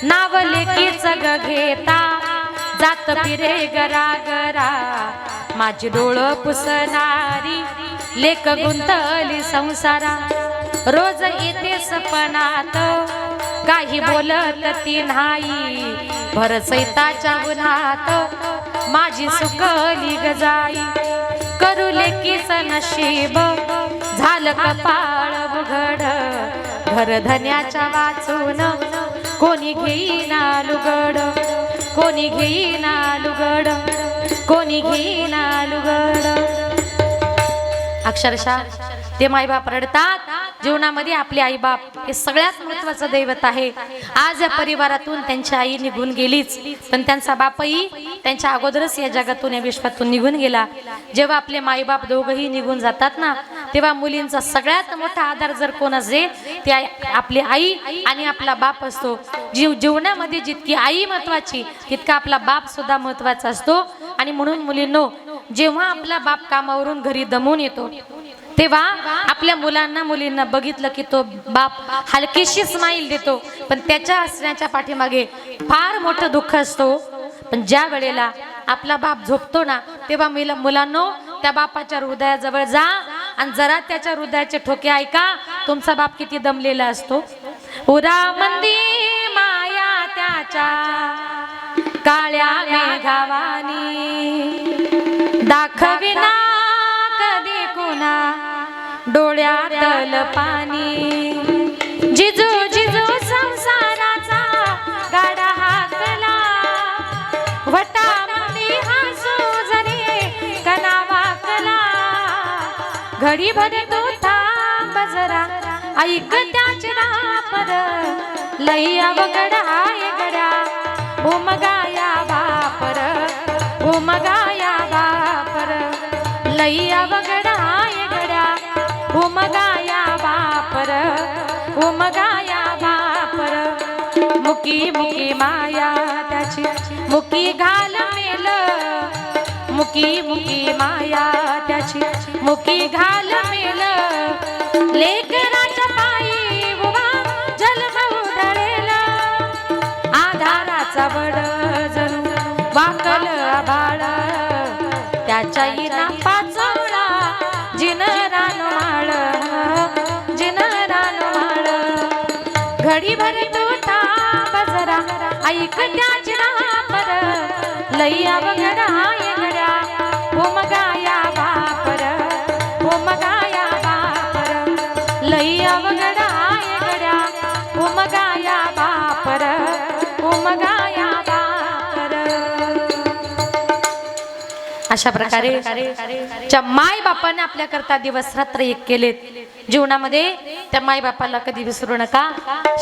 Speaker 1: नाव लेकीच ग घेता जात फिरे गरा गरा माझी डोळ पुसणारी लेक गुंतली संसारा. रोज येते सपनात काही बोलत ती नाही भर सैताच्या उन्हात माझी सुकली गजाई. करू लेकीच नशीब झालं कपाळ उघड घर धन्याच्या वाचून कोणी घेईना लुगड कोणी घेईना लुगड कोणी घेईना लुगड. अक्षरशः ते माईबाप रडतात. जीवनामध्ये आपले आईबाप हे सगळ्यात महत्वाचं दैवत आहे. आज या परिवारातून त्यांची आई निघून गेलीच, पण त्यांचा बापही त्यांच्या अगोदरच या जगातून या विश्वातून निघून गेला. जेव्हा आपले माईबाप दोघंही निघून जातात ना, तेव्हा मुलींचा सगळ्यात मोठा आधार जर कोण असेल ते आपली आई आणि आपला बाप असतो. जीवनामध्ये जितकी आई महत्वाची तितका आपला बाप सुद्धा महत्वाचा असतो. आणि म्हणून मुलींनो, जेव्हा आपला बाप कामावरून घरी दमून येतो तेव्हा आपल्या मुलांना मुलींना बघितलं की तो बाप हलकीशी स्माईल देतो, पण त्याच्या हसण्याच्या पाठीमागे फार मोठं दुःख असतो. पण ज्या वेळेला आपला बाप झोपतो ना, तेव्हा मुलांनो त्या बापाच्या हृदयाजवळ जा आणि जरा त्याच्या हृदयाचे ठोके ऐका. तुमचा बाप किती दमलेला असतो. उरा मंदी माया त्याच्या काळ्या मेघावानी दाखविना कधी कुणा डोळ्यातल पाणी. जिजू जिजू संसाराचा गाडा हाकला वटामध्ये हसू जरी कना वाकला. घडी भरी तू थांब जरा ऐक त्याची रापद लई अवघड आहे गड्या ओ मगाया बापर ओ मगाया बापर लई अवघड आहे गड्या ओ मगाया बापर ओ मगाया बापर. मुकी मुकी माया त्याची मुकी घाल मेल मुकी मुकी माया त्याची मुकी घाल मेल. लेकराच्या पायी उभा जन्म उधळेल आधाराचा बड जणू वाकल आभाळ त्याच्या इना पाचवला जिनरान माळ जिनरान माळ. घडी भर तू थांब जरा ऐक त्याची रापर लई अवघड आहे गड्या ओ मगाया बापर ओ मगाया बापर लई अवघड आहे गड्या ओ मगाया बापर ओ मगाया बापर. अशा प्रकारे ज्या माय बापाने आपल्या करता दिवस रात्र एक केलेत, जीवनामध्ये त्या माय बापाला कधी विसरू नका.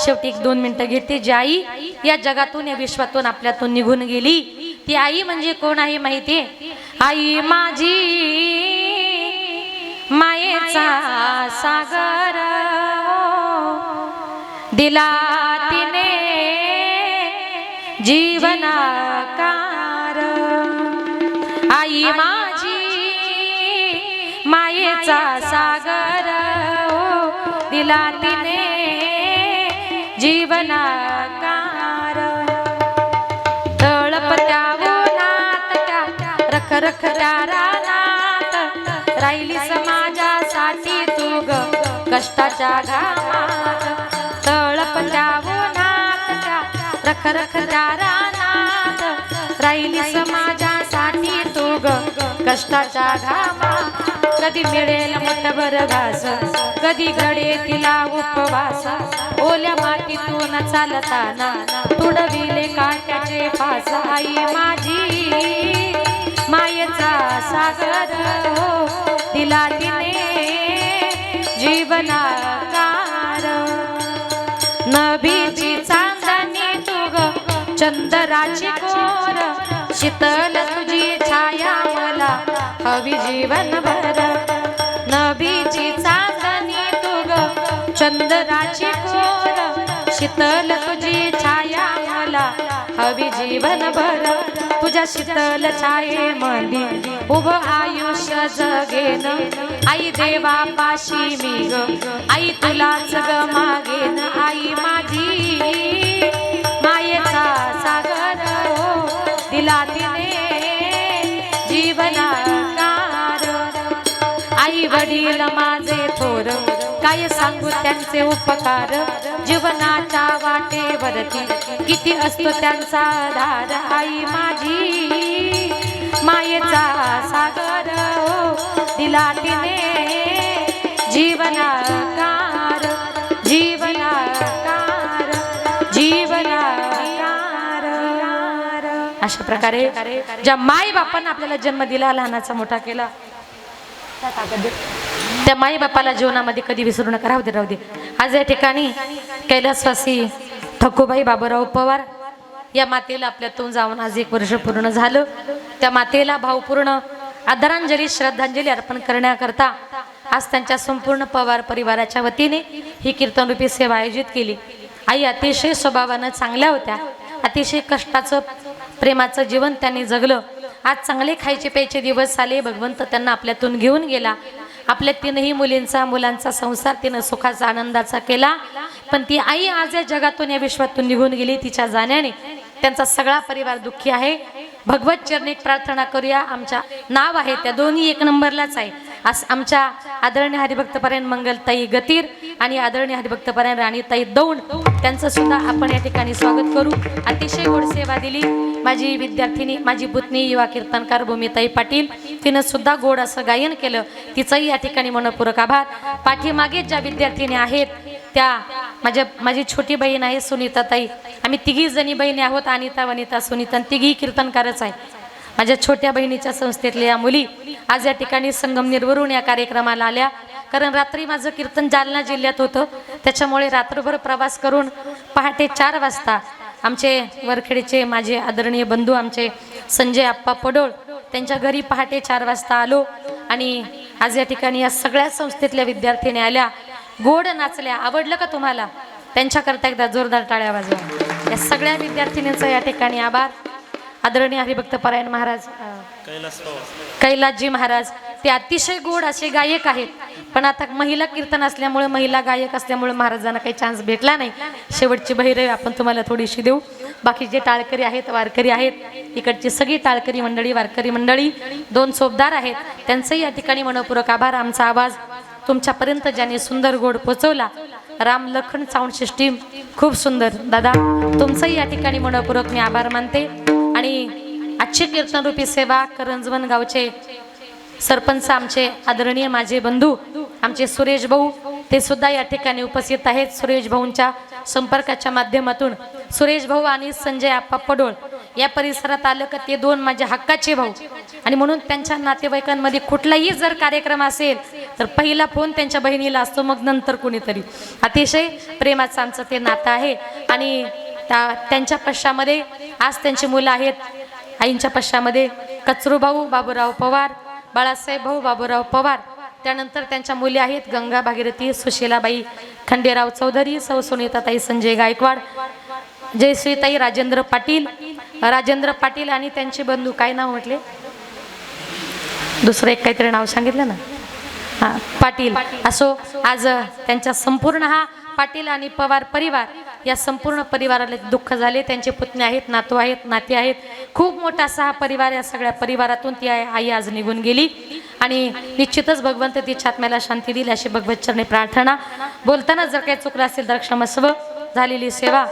Speaker 1: शेवटी 1-2 मिनिटं घेते. जी आई या जगातून या विश्वातून आपल्यातून निघून गेली ती आई म्हणजे कोण आहे माहिती? आई माझी मायेचा सागर दिला तिने जीवनाकार। आई माझी मायेचा सागर दिला तिने जीवनाकार। तळपत्या उन्हात त्या रखरख त्या रानात राहिली समाजासाठी तू ग कष्टाच्या घामात। तळपत्या उन्हात त्या रखरख त्या रानात राहिली समाजासाठी तू ग कष्टाच्या घामात। कधी मिळेल मुठभर घास, कधी घडे तिला उपवास, ओल्या मातीतून चालताना तुडविले काट्याचे फास। आई माझी मायेचा सागर दिला तिने जीवनाकार। नभीची चांदणी तू ग चंद्राची कोर, शीतल तुझी छाया मला हवी जीवनभर। नभीची चांदणी तू ग चंद्राची कोर, शीतल तुझी छाया मला हवी जीवनभर। तुझ्या शीतल छायेमध्ये उभं आयुष्य जगेन, आई देवा पाशी मी ग आई तुलाच ग मागेन। आई माझी मायेचा सागर दिला तिने जीवनाकार। आई वडील माझे थोर काय सांगू त्यांचे उपकार, जीवनाच्या वाटेवरती किती असतो त्यांचा आधार। आई माझी मायेचा सागर दिला तिने जीवनाकार। जीवनाकार जीवनाकार। अशा प्रकारे ज्या माई बापांना आपल्याला जन्म दिला, लहानाचा मोठा केला, त्या माई बापाला जीवनामध्ये कधी विसरू नका। राहू दे। आज या ठिकाणी कैलासवासी ठकूबाई बाबूराव पवार या मातेला आपल्यातून जाऊन आज 1 वर्ष पूर्ण झालं। त्या मातेला भावपूर्ण आदरांजली श्रद्धांजली अर्पण करण्याकरता आज त्यांच्या संपूर्ण पवार परिवाराच्या वतीने ही कीर्तनरूपी सेवा आयोजित केली। आई अतिशय स्वभावानं चांगल्या होत्या, अतिशय कष्टाचं प्रेमाचं जीवन त्यांनी जगलं। आज चांगले खायचे प्यायचे दिवस आले, भगवंत त्यांना आपल्यातून घेऊन गेला। आपल्या 3ही मुलांचा संसार तिनं सुखाचा आनंदाचा केला, पण ती आई आज या जगातून या विश्वातून निघून गेली। तिच्या जाण्याने त्यांचा सगळा परिवार दुःखी आहे। भगवत चरणी प्रार्थना करूया। आमच्या नाव आहे त्या दोन्ही 1 नंबरलाच आहे। आज आमच्या आदरणीय हरिभक्तपरायण मंगलताई गतीर आणि आदरणीय हरिभक्तपरायण राणीताई दौंड त्यांचं सुद्धा आपण या ठिकाणी स्वागत करू। अतिशय गोड सेवा दिली माझी विद्यार्थिनी, माझी पुतणी युवा कीर्तनकार भूमिताई पाटील, तिनं सुद्धा गोड असं गायन केलं। तिचंही या ठिकाणी मनपूर्वक आभार। पाठीमागे ज्या विद्यार्थिनी आहेत त्या माझी छोटी बहीण आहे सुनीताताई, आम्ही 3घी जणी बहिणी आहोत, अनिता वनिता सुनीता, 3घी कीर्तनकारच आहे। माझ्या छोट्या बहिणीच्या संस्थेतल्या या मुली आज या ठिकाणी संगमनेरवरून या कार्यक्रमाला आल्या, कारण रात्री माझं कीर्तन जालना जिल्ह्यात होतं, त्याच्यामुळे रात्रभर प्रवास करून पहाटे 4 वाजता आमचे वरखेडचे माझे आदरणीय बंधू आमचे संजय आप्पा पडोळ त्यांच्या घरी पहाटे 4 वाजता आलो आणि आज या ठिकाणी या सगळ्या संस्थेतल्या विद्यार्थिनी आल्या, गोड नाचल्या। आवडलं का तुम्हाला? त्यांच्याकरता एकदा जोरदार टाळ्या वाजवा। या सगळ्या विद्यार्थिनींचा या ठिकाणी आभार। आदरणीय हरिभक्तपरायण महाराज कैलासजी महाराज ते अतिशय गोड असे गायक आहेत, पण आता महिला कीर्तन असल्यामुळे महिला गायक असल्यामुळे महाराजांना काही चान्स भेटला नाही। शेवटची बहिरवी आपण तुम्हाला थोडीशी देऊ। बाकी जे टाळकरी आहेत वारकरी आहेत, इकडची सगळी टाळकरी मंडळी वारकरी मंडळी 2 सोबदार आहेत, त्यांचंही या ठिकाणी मनपूर्वक आभार। आमचा आवाज तुमच्यापर्यंत ज्यांनी सुंदर गोड पोचवला, राम लखन साऊंड सिस्टीम खूप सुंदर दादा, तुमचंही या ठिकाणी मनपूर्वक मी आभार मानते। आणि आजची कीर्तनरूपी सेवा करंजवन गावचे सरपंच आमचे आदरणीय माझे बंधू आमचे सुरेश भाऊ ते सुद्धा या ठिकाणी उपस्थित आहेत। सुरेश भाऊंच्या संपर्काच्या माध्यमातून सुरेश भाऊ आणि संजय आप्पा पडोळ या परिसरात आलं का ते 2 माझे हक्काचे भाऊ, आणि म्हणून त्यांच्या नातेवाईकांमध्ये कुठलाही जर कार्यक्रम असेल तर पहिला फोन त्यांच्या बहिणीला असतो, मग नंतर कोणीतरी। अतिशय प्रेमाचं आमचं ते नातं आहे। आणि त्यांच्या पश्चामध्ये आज त्यांची मुलं आहेत आईंच्या पश्चामध्ये कचरूभाऊ बाबूराव पवार, बाळासाहेब भाऊ बाबूराव पवार, त्यानंतर त्यांच्या मुली आहेत गंगा भागीरथी सुशीलाबाई खंडेराव चौधरी, सौ सुनीताताई संजय गायकवाड, जयश्रीताई राजेंद्र पाटील आणि त्यांचे बंधू. काय नाव म्हटले? दुसरं एक काहीतरी नाव सांगितलं ना, हां पाटील. असो, आज त्यांच्या संपूर्ण हा पाटील आणि पवार परिवार या संपूर्ण परिवाराला दुःख झाले. त्यांचे पुतणे आहेत, नातू आहेत, नाती आहेत. खूप मोठा असा हा परिवार. या सगळ्या परिवारातून ती आई आज निघून गेली आणि निश्चितच भगवंत तिच्या आत्म्याला शांती देईल अशी भगवत चरणी प्रार्थना. बोलताना जर काही चुकलं असेल तर क्षमस्व. झालेली सेवा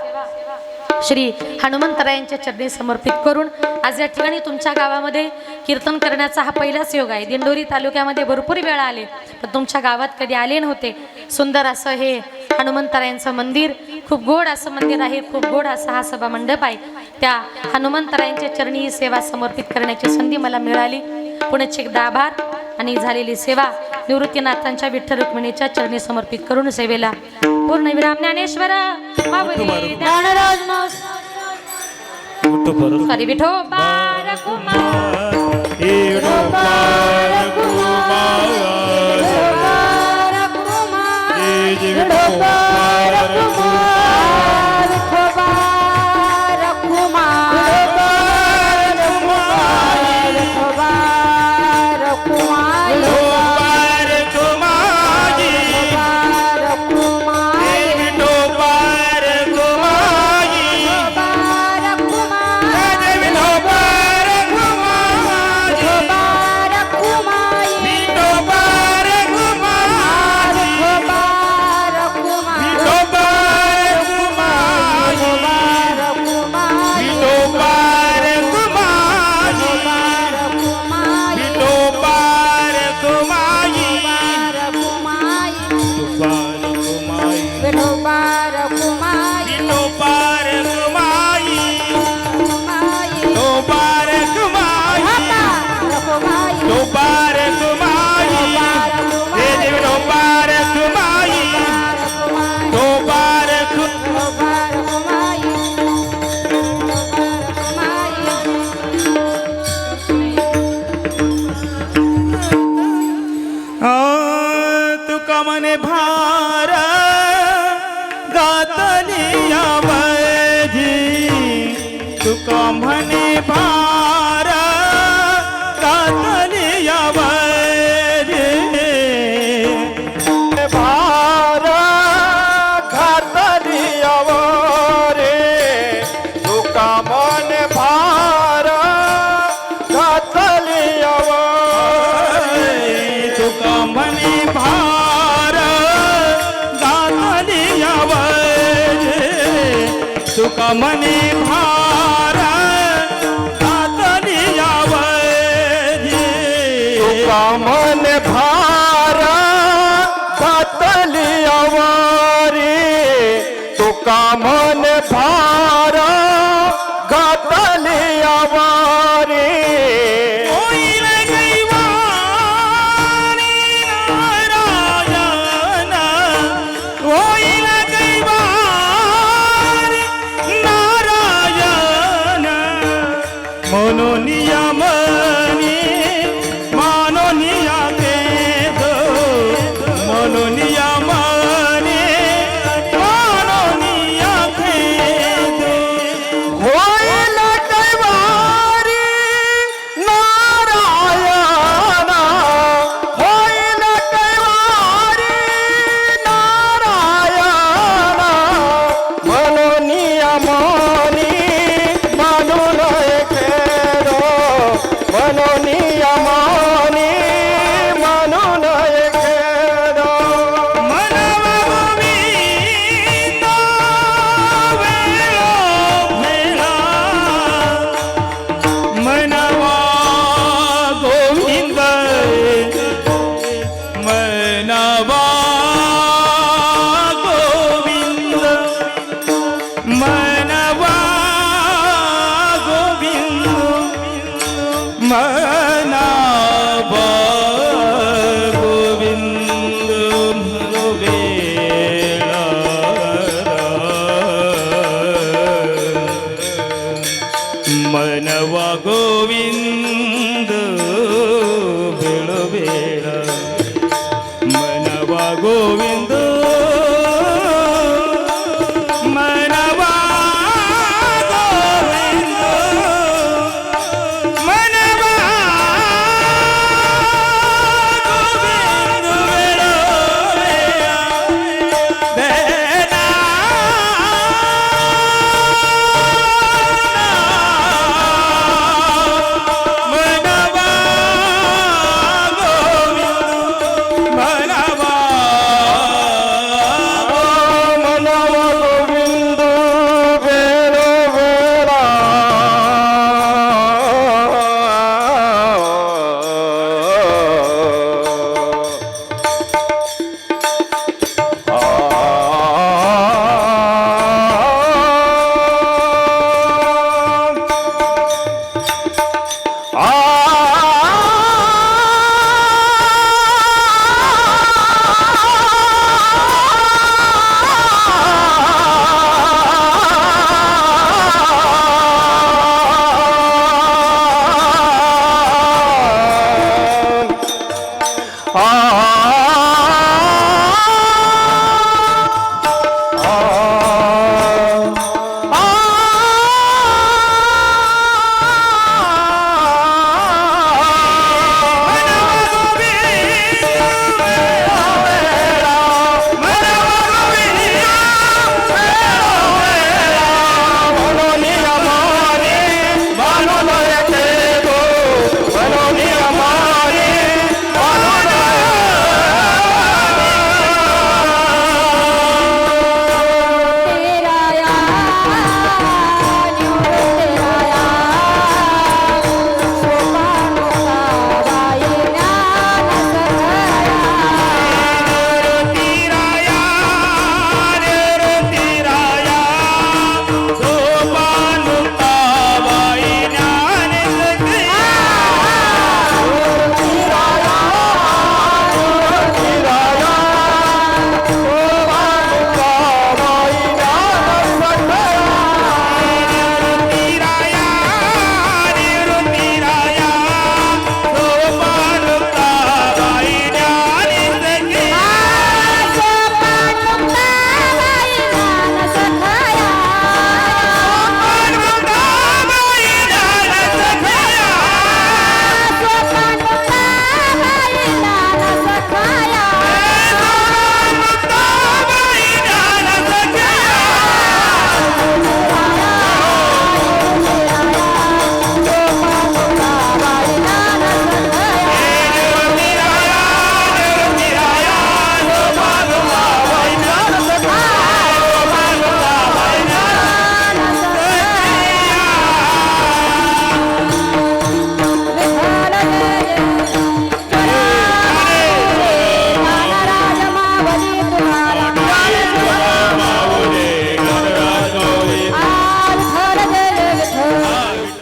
Speaker 1: श्री हनुमंतरायांच्या चरणी समर्पित करून आज या ठिकाणी तुमच्या गावामध्ये कीर्तन करण्याचा हा पहिलाच योग आहे. दिंडोरी तालुक्यामध्ये भरपूर वेळा आले, पण तुमच्या गावात कधी आले नव्हते. सुंदर असं हे हनुमंतरायांचं मंदिर, खूप गोड असं मंदिर आहे, खूप गोड असा हा सभा मंडप आहे. त्या हनुमंतरायांच्या चरणी ही सेवा समर्पित करण्याची संधी मला मिळाली. पुण्याच एकदा आभार. आणि झालेली सेवा निवृत्तीनाथांच्या विठ्ठल रुक्मिणीच्या चरणी समर्पित करून सेवेला पूर्णविराम. ज्ञानेश्वर सॉरी विठोबा रघुमार
Speaker 3: मने भार घातली यावरी, तुका मन भार घातली यावरी, तुका मन भार घातली यावरी. होईल गैवाणी नारायण, होईल मनोनिया मनी मनोनिया भेद, मनोनिया मनी मनोनिया भेद. मा